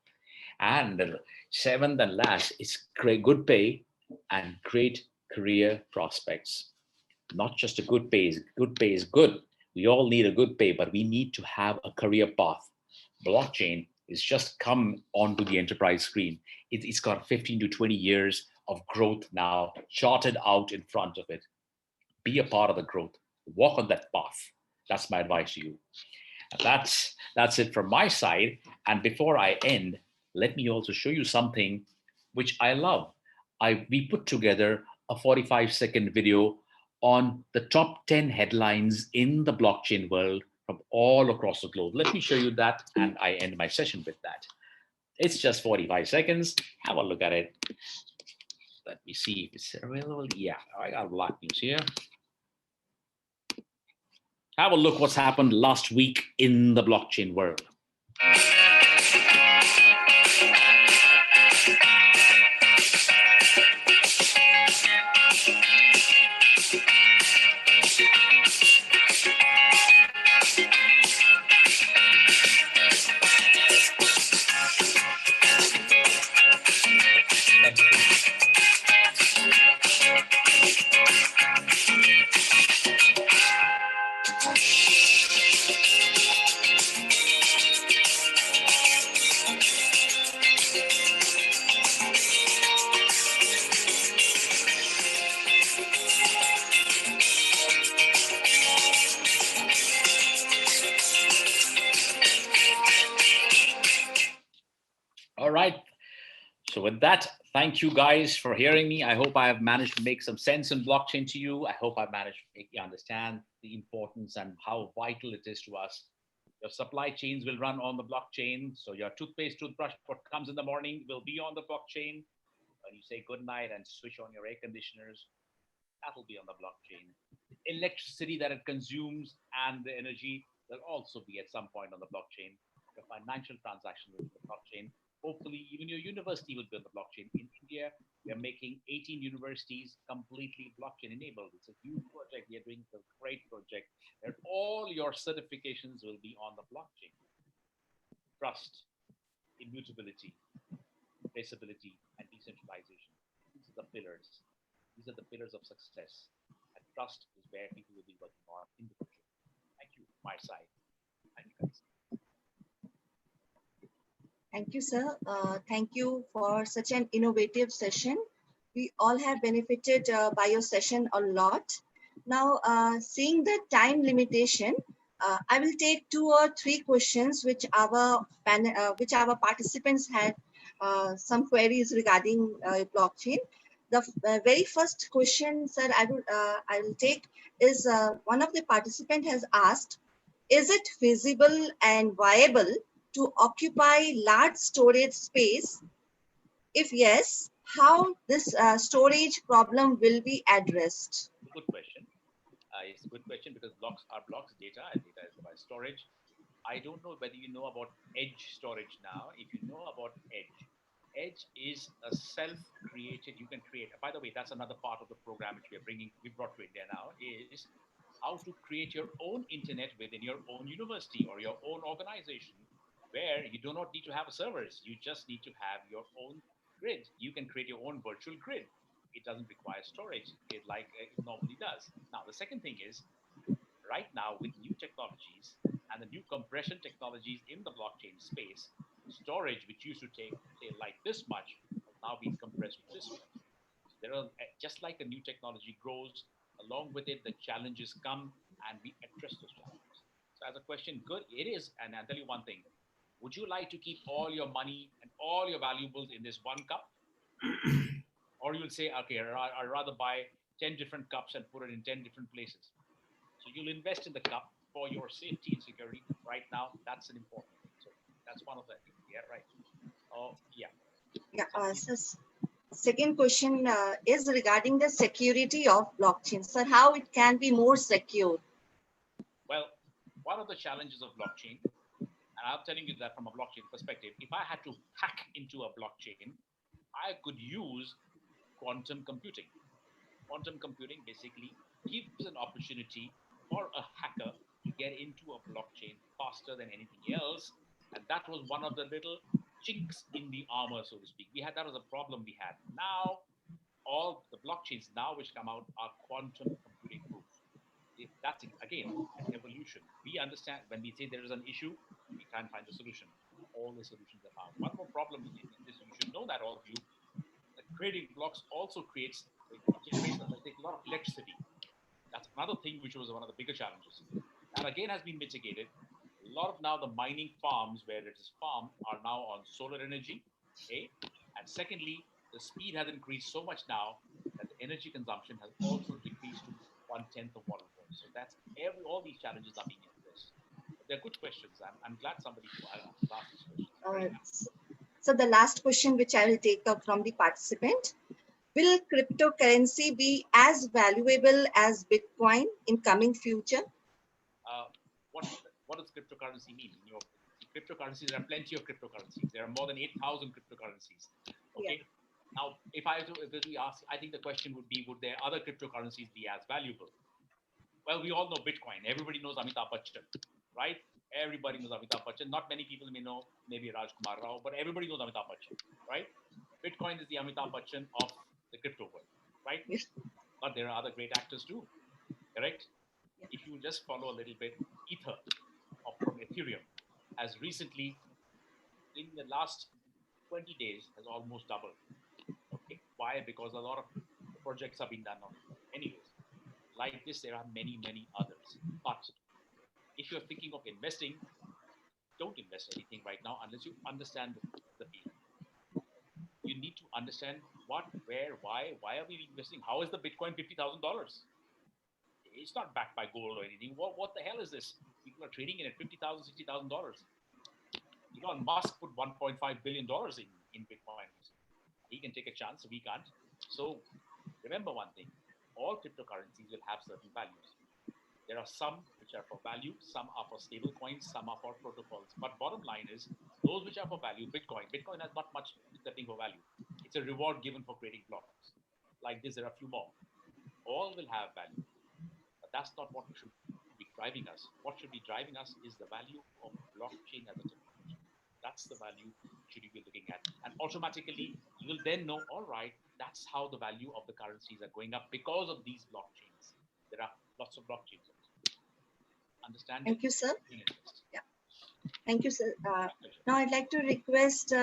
And the 7th and last, it's great, good pay and great career prospects. Not just a good pay. Good pay is good. We all need a good pay, but we need to have a career path. Blockchain is just come onto the enterprise screen. It's got 15 to 20 years of growth now charted out in front of it. Be a part of the growth. Walk on that path. That's my advice to you. And that's it from my side. And before I end, let me also show you something which I love. We put together a 45-second video on the top 10 headlines in the blockchain world from all across the globe. Let me show you that, and I end my session with that. It's just 45 seconds. Have a look at it. Let me see if it's available. Yeah, I got a lot of news here. Have a look what's happened last week in the blockchain world. with that, thank you guys for hearing me. I hope I have managed to make some sense in blockchain to you. I hope I've managed to make you understand the importance and how vital it is to us. Your supply chains will run on the blockchain. So your toothpaste, toothbrush, what comes in the morning will be on the blockchain. When you say good night and switch on your air conditioners, that will be on the blockchain. Electricity that it consumes and the energy will also be at some point on the blockchain. Your financial transaction will be on the blockchain. Hopefully, even your university will be on the blockchain. In India, we are making 18 universities completely blockchain enabled. It's a huge project. We are doing a great project where all your certifications will be on the blockchain. Trust, immutability, traceability, and decentralization. These are the pillars. These are the pillars of success. And trust is where people will be working on in the future. Thank you, my side. Thank you, guys. Thank you, sir. Thank you for such an innovative session. We all have benefited by your session a lot. Now, seeing the time limitation, I will take 2 or 3 questions which our participants had some queries regarding blockchain. The very first question, sir, I will take is one of the participant has asked, is it feasible and viable to occupy large storage space? If yes, how this storage problem will be addressed? Good question. It's a good question because blocks are blocks, data, and data is by storage. I don't know whether you know about edge storage now. If you know about edge, edge is a self-created, you can create. By the way, that's another part of the program which we brought to India now, is how to create your own internet within your own university or your own organization, where you do not need to have servers. You just need to have your own grid. You can create your own virtual grid. It doesn't require storage like it normally does. Now, the second thing is, right now with new technologies and the new compression technologies in the blockchain space, storage, which used to take, say, like this much, has now been compressed to this much. So there are, just like a new technology grows, along with it, the challenges come and we address those challenges. So as a question, good, it is, and I'll tell you one thing. Would you like to keep all your money and all your valuables in this one cup? Or you'll say, okay, I'd rather buy 10 different cups and put it in 10 different places. So you'll invest in the cup for your safety and security. Right now, that's an important thing. So that's one of the things. Yeah, right. Oh, yeah. Yeah. So second question is regarding the security of blockchain. Sir, how it can be more secure? Well, one of the challenges of blockchain, and I'm telling you that from a blockchain perspective, if I had to hack into a blockchain, I could use quantum computing. Quantum computing basically gives an opportunity for a hacker to get into a blockchain faster than anything else. And that was one of the little chinks in the armor, so to speak. That was a problem we had. Now, all the blockchains now which come out are quantum computing proof. That's, again, an evolution. We understand when we say there is an issue, we try and find a solution. All the solutions are found. One more problem in this, you should know that, all of you, that creating blocks also creates, it takes a lot of electricity. That's another thing which was one of the bigger challenges. That again has been mitigated. A lot of now the mining farms where it is farmed are now on solar energy, A. And secondly, the speed has increased so much now that the energy consumption has also decreased to 1/10 of what it was. So that's all these challenges are being addressed. But they're good questions. I'm glad somebody asked these questions. So the last question which I will take up from the participant, will cryptocurrency be as valuable as Bitcoin in coming future? What does cryptocurrency mean? Cryptocurrencies, there are plenty of cryptocurrencies. There are more than 8,000 cryptocurrencies. Okay. Yeah. Now, if we ask, I think the question would be, would there other cryptocurrencies be as valuable? Well, we all know Bitcoin. Everybody knows Amitabh Bachchan, right? Everybody knows Amitabh Bachchan. Not many people may know maybe Rajkumar Rao, but everybody knows Amitabh Bachchan, right? Bitcoin is the Amitabh Bachchan of the crypto world, right? Yes. But there are other great actors too, correct? Yeah. If you just follow a little bit, Ether from Ethereum has recently, in the last 20 days, has almost doubled. Okay, why? Because a lot of projects are being done on it. Anyways, like this, there are many, many others. But if you're thinking of investing, don't invest anything right now unless you understand the field. You need to understand what, where, why are we investing? How is the Bitcoin $50,000? It's not backed by gold or anything. What the hell is this? People are trading in at $50,000, $60,000. Elon Musk put $1.5 billion in Bitcoin. He can take a chance, we can't. So remember one thing: all cryptocurrencies will have certain values. There are some which are for value, some are for stable coins, some are for protocols. But bottom line is, those which are for value, Bitcoin has not much nothing for value. It's a reward given for creating blocks. Like this, there are a few more. All will have value, but that's not what should be driving us. What should be driving us is the value of blockchain as a technology. That's the value should you be looking at. And automatically, you will then know, all right, that's how the value of the currencies are going up because of these blockchains. There are lots of blockchains also. Understand Thank it? you, sir. Invest. Yeah. Thank you, sir. Now I'd like to request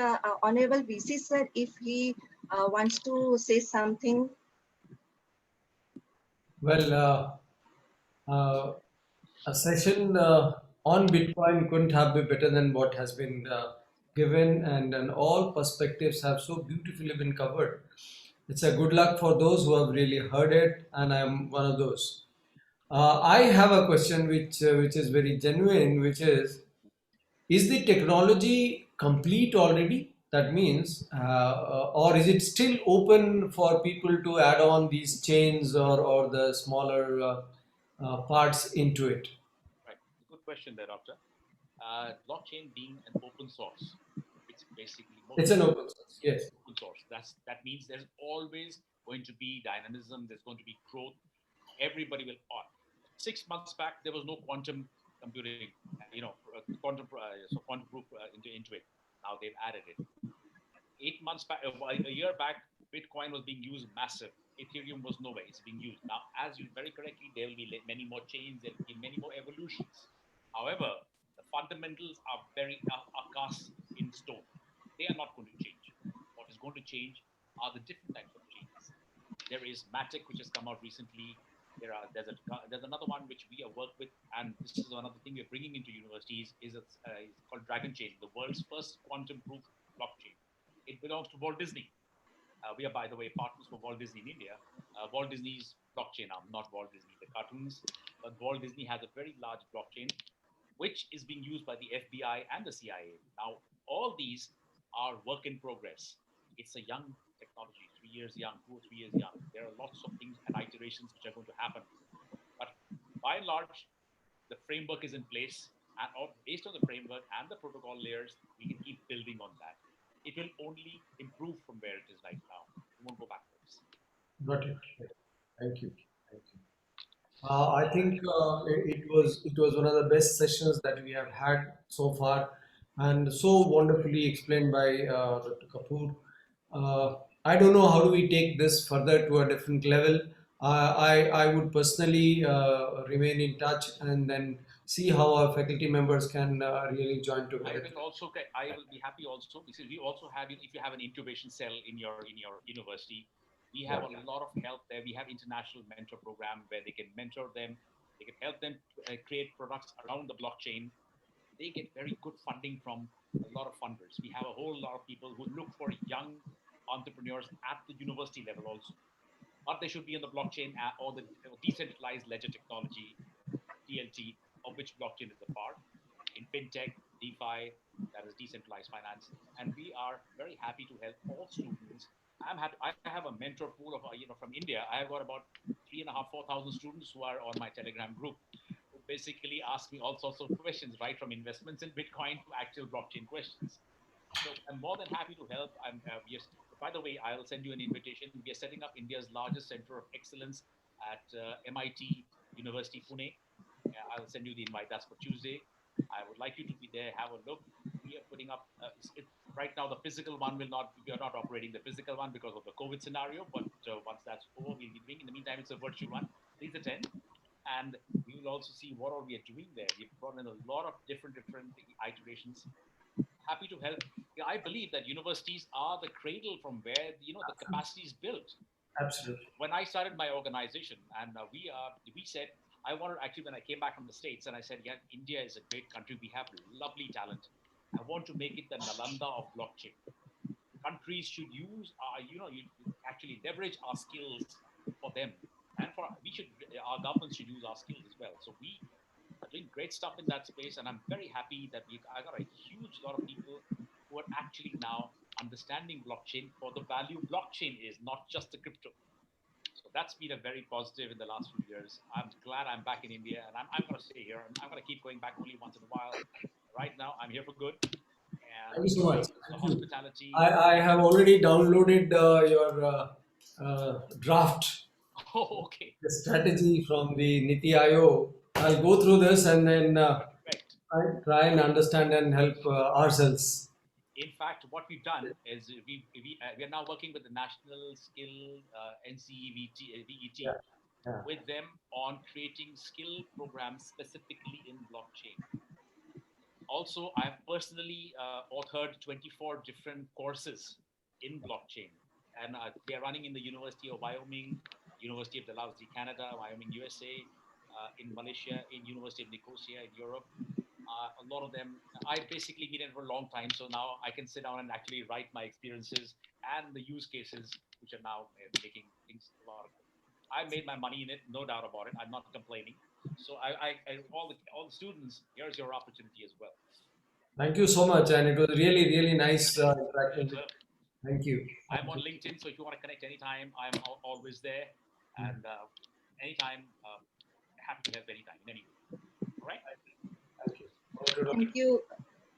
Honorable VC, sir, if he wants to say something. Well, a session on Bitcoin couldn't have been better than what has been given, and all perspectives have so beautifully been covered. It's a good luck for those who have really heard it, and I'm one of those. I have a question which is very genuine, which is the technology complete already? That means, or is it still open for people to add on these chains or the smaller parts into it? Right. Good question there, Doctor. Blockchain being an open source, it's basically It's an open source, yes. open source. That means there's always going to be dynamism. There's going to be growth. Everybody will on. 6 months back, there was no quantum computing, quantum proof into it. Now they've added it. 8 months back, a year back, Bitcoin was being used massive. Ethereum was nowhere. It's being used now. As you very correctly, there will be many more chains. There will be many more evolutions. However, the fundamentals are cast in stone. They are not going to change. What is going to change are the different types of chains. There is Matic, which has come out recently. There's another one which we have worked with, and this is another thing we're bringing into universities. Is called Dragon Chain, the world's first quantum-proof blockchain. It belongs to Walt Disney. We are, by the way, partners for Walt Disney in India. Walt Disney's blockchain arm, not Walt Disney, the cartoons, but Walt Disney has a very large blockchain, which is being used by the FBI and the CIA. Now, all these are work in progress. It's a young technology, 3 years young, 2 or 3 years young. There are lots of things and iterations which are going to happen. But by and large, the framework is in place, and based on the framework and the protocol layers, we can keep building on that. It will only improve from where it is right now. It won't go backwards. Got it. Thank you. Thank you. I think it was one of the best sessions that we have had so far, and so wonderfully explained by Dr. Kapoor. I don't know how do we take this further to a different level. I would personally remain in touch and then see how our faculty members can really join together. I will be happy also, because we also have, if you have an incubation cell in your university, we have a lot of help there. We have international mentor program where they can mentor them. They can help them create products around the blockchain. They get very good funding from a lot of funders. We have a whole lot of people who look for young entrepreneurs at the university level also. But they should be on the blockchain or the decentralized ledger technology, DLT, of which blockchain is a part. In fintech, DeFi, that is decentralized finance, and we are very happy to help all students. I'm happy. I have a mentor pool of from India. I have got about 3,500, 4,000 students who are on my Telegram group, who basically ask me all sorts of questions, right from investments in Bitcoin to actual blockchain questions. So I'm more than happy to help. By the way, I'll send you an invitation. We are setting up India's largest center of excellence at MIT University Pune. I'll send you the invite. That's for Tuesday. I would like you to be there, have a look. We are putting up, right now the physical one we are not operating the physical one because of the COVID scenario, but once that's over, we'll be doing. In the meantime, it's a virtual one. Please attend. And we will also see what all we are doing there. We've brought in a lot of different iterations. Happy to help. Yeah, I believe that universities are the cradle from where the capacity is built. Absolutely. When I started my organization, and we said, I wanted, actually, when I came back from the States, and I said, yeah, India is a great country. We have lovely talent. I want to make it the Nalanda of blockchain. countries should use, you actually leverage our skills for them, and our governments should use our skills as well. So we are doing great stuff in that space, and I'm very happy that I got a huge lot of people who are actually now understanding blockchain for the value blockchain is, not just the crypto. So that's been a very positive in the last few years. I'm glad I'm back in India, and I'm going to stay here. I'm going to keep going back only once in a while. Right now, I'm here for good and Thank you so much. enjoying the Thank you. hospitality. I have already downloaded your draft, Oh, okay. the strategy from the Niti Aayog. I'll go through this and then try and understand and help ourselves. In fact, what we've done is we are now working with the National Skill NCEVT Yeah. Yeah. with them on creating skill programs specifically in blockchain. Also, I've personally authored 24 different courses in blockchain, and they are running in the University of Wyoming, University of Dalhousie, Canada, Wyoming, USA, in Malaysia, in University of Nicosia in Europe. A lot of them, I've basically been in for a long time, so now I can sit down and actually write my experiences and the use cases, which are now making things a lot of good. I made my money in it, no doubt about it. I'm not complaining. So all the students, here's your opportunity as well. Thank you so much, and it was really, really nice interacting with you. Thank you. I'm on LinkedIn, so if you want to connect anytime, I'm always there. And anytime, happy to help anytime, in any way. All right? Thank you.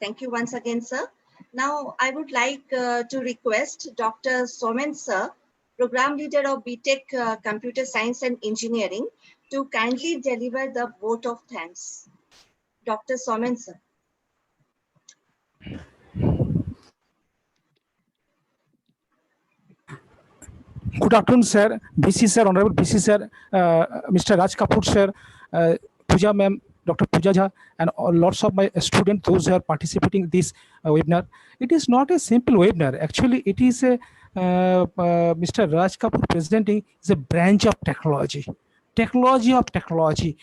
Thank you once again, sir. Now, I would like to request Dr. Somen sir, Program Leader of BTech Computer Science and Engineering, to kindly deliver the vote of thanks. Dr. Somen sir. Good afternoon, sir. BC sir, Honorable BC sir, Mr. Raj Kapoor sir, Pooja ma'am, Dr. Pooja Jha, and lots of my students, those who are participating in this webinar. It is not a simple webinar. Actually, it is a Mr. Raj Kapoor presenting is a branch of technology. Technology of technology.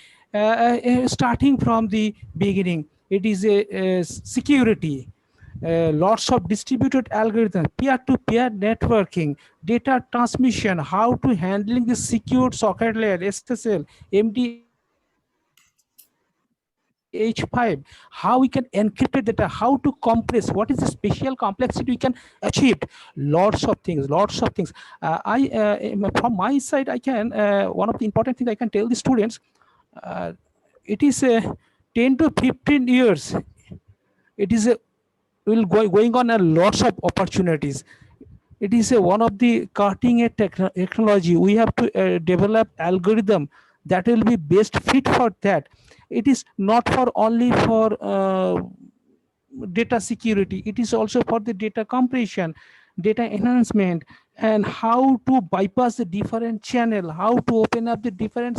Starting from the beginning, it is a security. Lots of distributed algorithms, peer-to-peer networking, data transmission, how to handling the secured socket layer, SSL, MDH5, how we can encrypt data, how to compress, what is the spatial complexity we can achieve. Lots of things. From my side, I can, one of the important things I can tell the students, it is 10 to 15 years. It is going on lots of opportunities. It is one of the cutting edge technology. We have to develop algorithm that will be best fit for that. It is not for only for data security. It is also for the data compression, data enhancement, and how to bypass the different channel, how to open up the different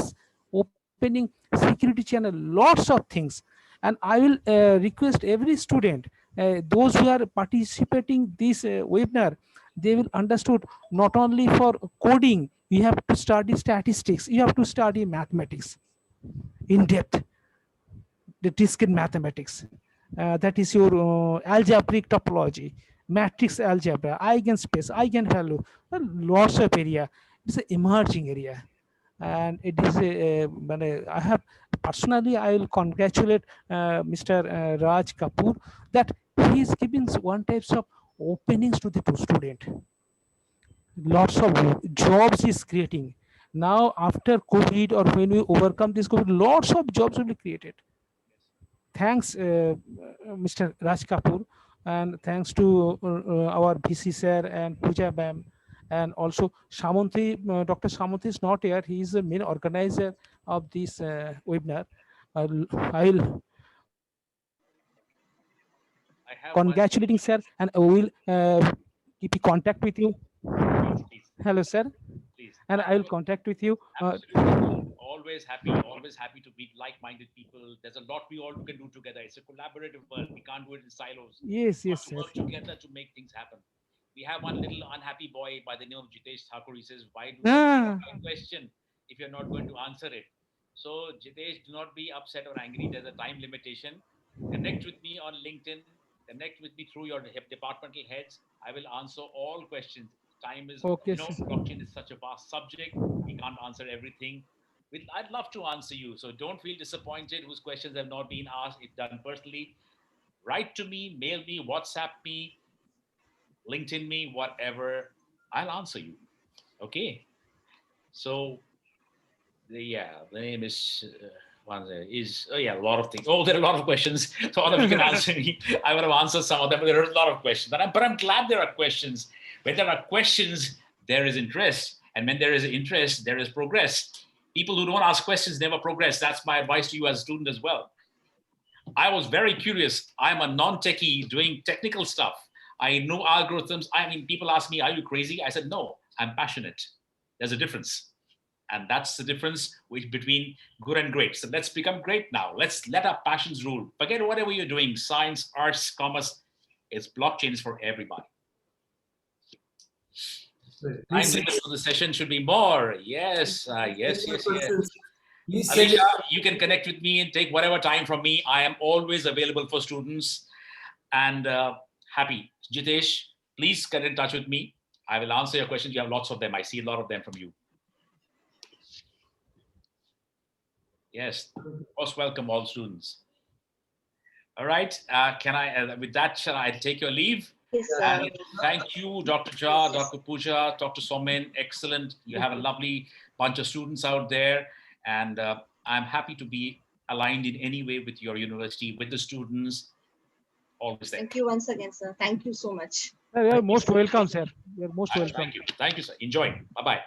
opening security channel, lots of things. And I will request every student, those who are participating this webinar, they will understood not only for coding, you have to study statistics, you have to study mathematics in depth, the discrete mathematics. That is your algebraic topology, matrix algebra, eigenspace, eigenvalue, lots of area. It's an emerging area. And it is I have personally, I will congratulate Mr. Raj Kapoor that he is giving one types of openings to the student. Lots of jobs is creating. Now after COVID, or when we overcome this COVID, lots of jobs will be created. Thanks, Mr. Raj Kapoor, and thanks to our BC sir and Pooja ma'am, and also Shamanti. Dr. Shamanti is not here. He is the main organizer of this webinar. I will congratulating sir, and we will keep in contact with you. Hello, sir. Please. And I will contact with you. Absolutely. Always happy to meet like-minded people. There's a lot we all can do together. It's a collaborative world. We can't do it in silos. Yes, We yes, have to sir. work together to make things happen. We have one little unhappy boy by the name of Jitesh Thakur. He says, why do I question if you're not going to answer it? So Jitesh, do not be upset or angry. There's a time limitation. Connect with me on LinkedIn. Connect with me through your departmental heads. I will answer all questions. Time is, Okay, sir. blockchain is such a vast subject. We can't answer everything. I'd love to answer you. So don't feel disappointed whose questions have not been asked. It's done personally. Write to me, mail me, WhatsApp me, LinkedIn me, whatever. I'll answer you. Okay. So the name is a lot of things. Oh, there are a lot of questions. So all of you can answer me. I would have answered some of them, but there are a lot of questions. But I'm glad there are questions. When there are questions, there is interest, and when there is interest, there is progress. People who don't ask questions never progress. That's my advice to you as a student as well. I was very curious. I'm a non-techie doing technical stuff. I know algorithms. I mean, people ask me, are you crazy? I said, no, I'm passionate. There's a difference. And that's the difference between good and great. So let's become great now. Let's let our passions rule. Forget whatever you're doing, science, arts, commerce. It's blockchains for everybody. Time limit for the session should be more. Yes, yes. Alicia, you can connect with me and take whatever time from me. I am always available for students and happy. Jitesh, please get in touch with me. I will answer your questions. You have lots of them. I see a lot of them from you. Yes, most welcome all students. All right, can I, with that, shall I take your leave? Yes, sir. And thank you, Dr. Jha, Dr. Pooja, Dr. Somen, excellent. You have a lovely bunch of students out there, and I'm happy to be aligned in any way with your university, with the students, always there. Thank you once again, sir. Thank you so much. You are most welcome, sir. You are most welcome. Thank you, sir. Enjoy. Bye-bye.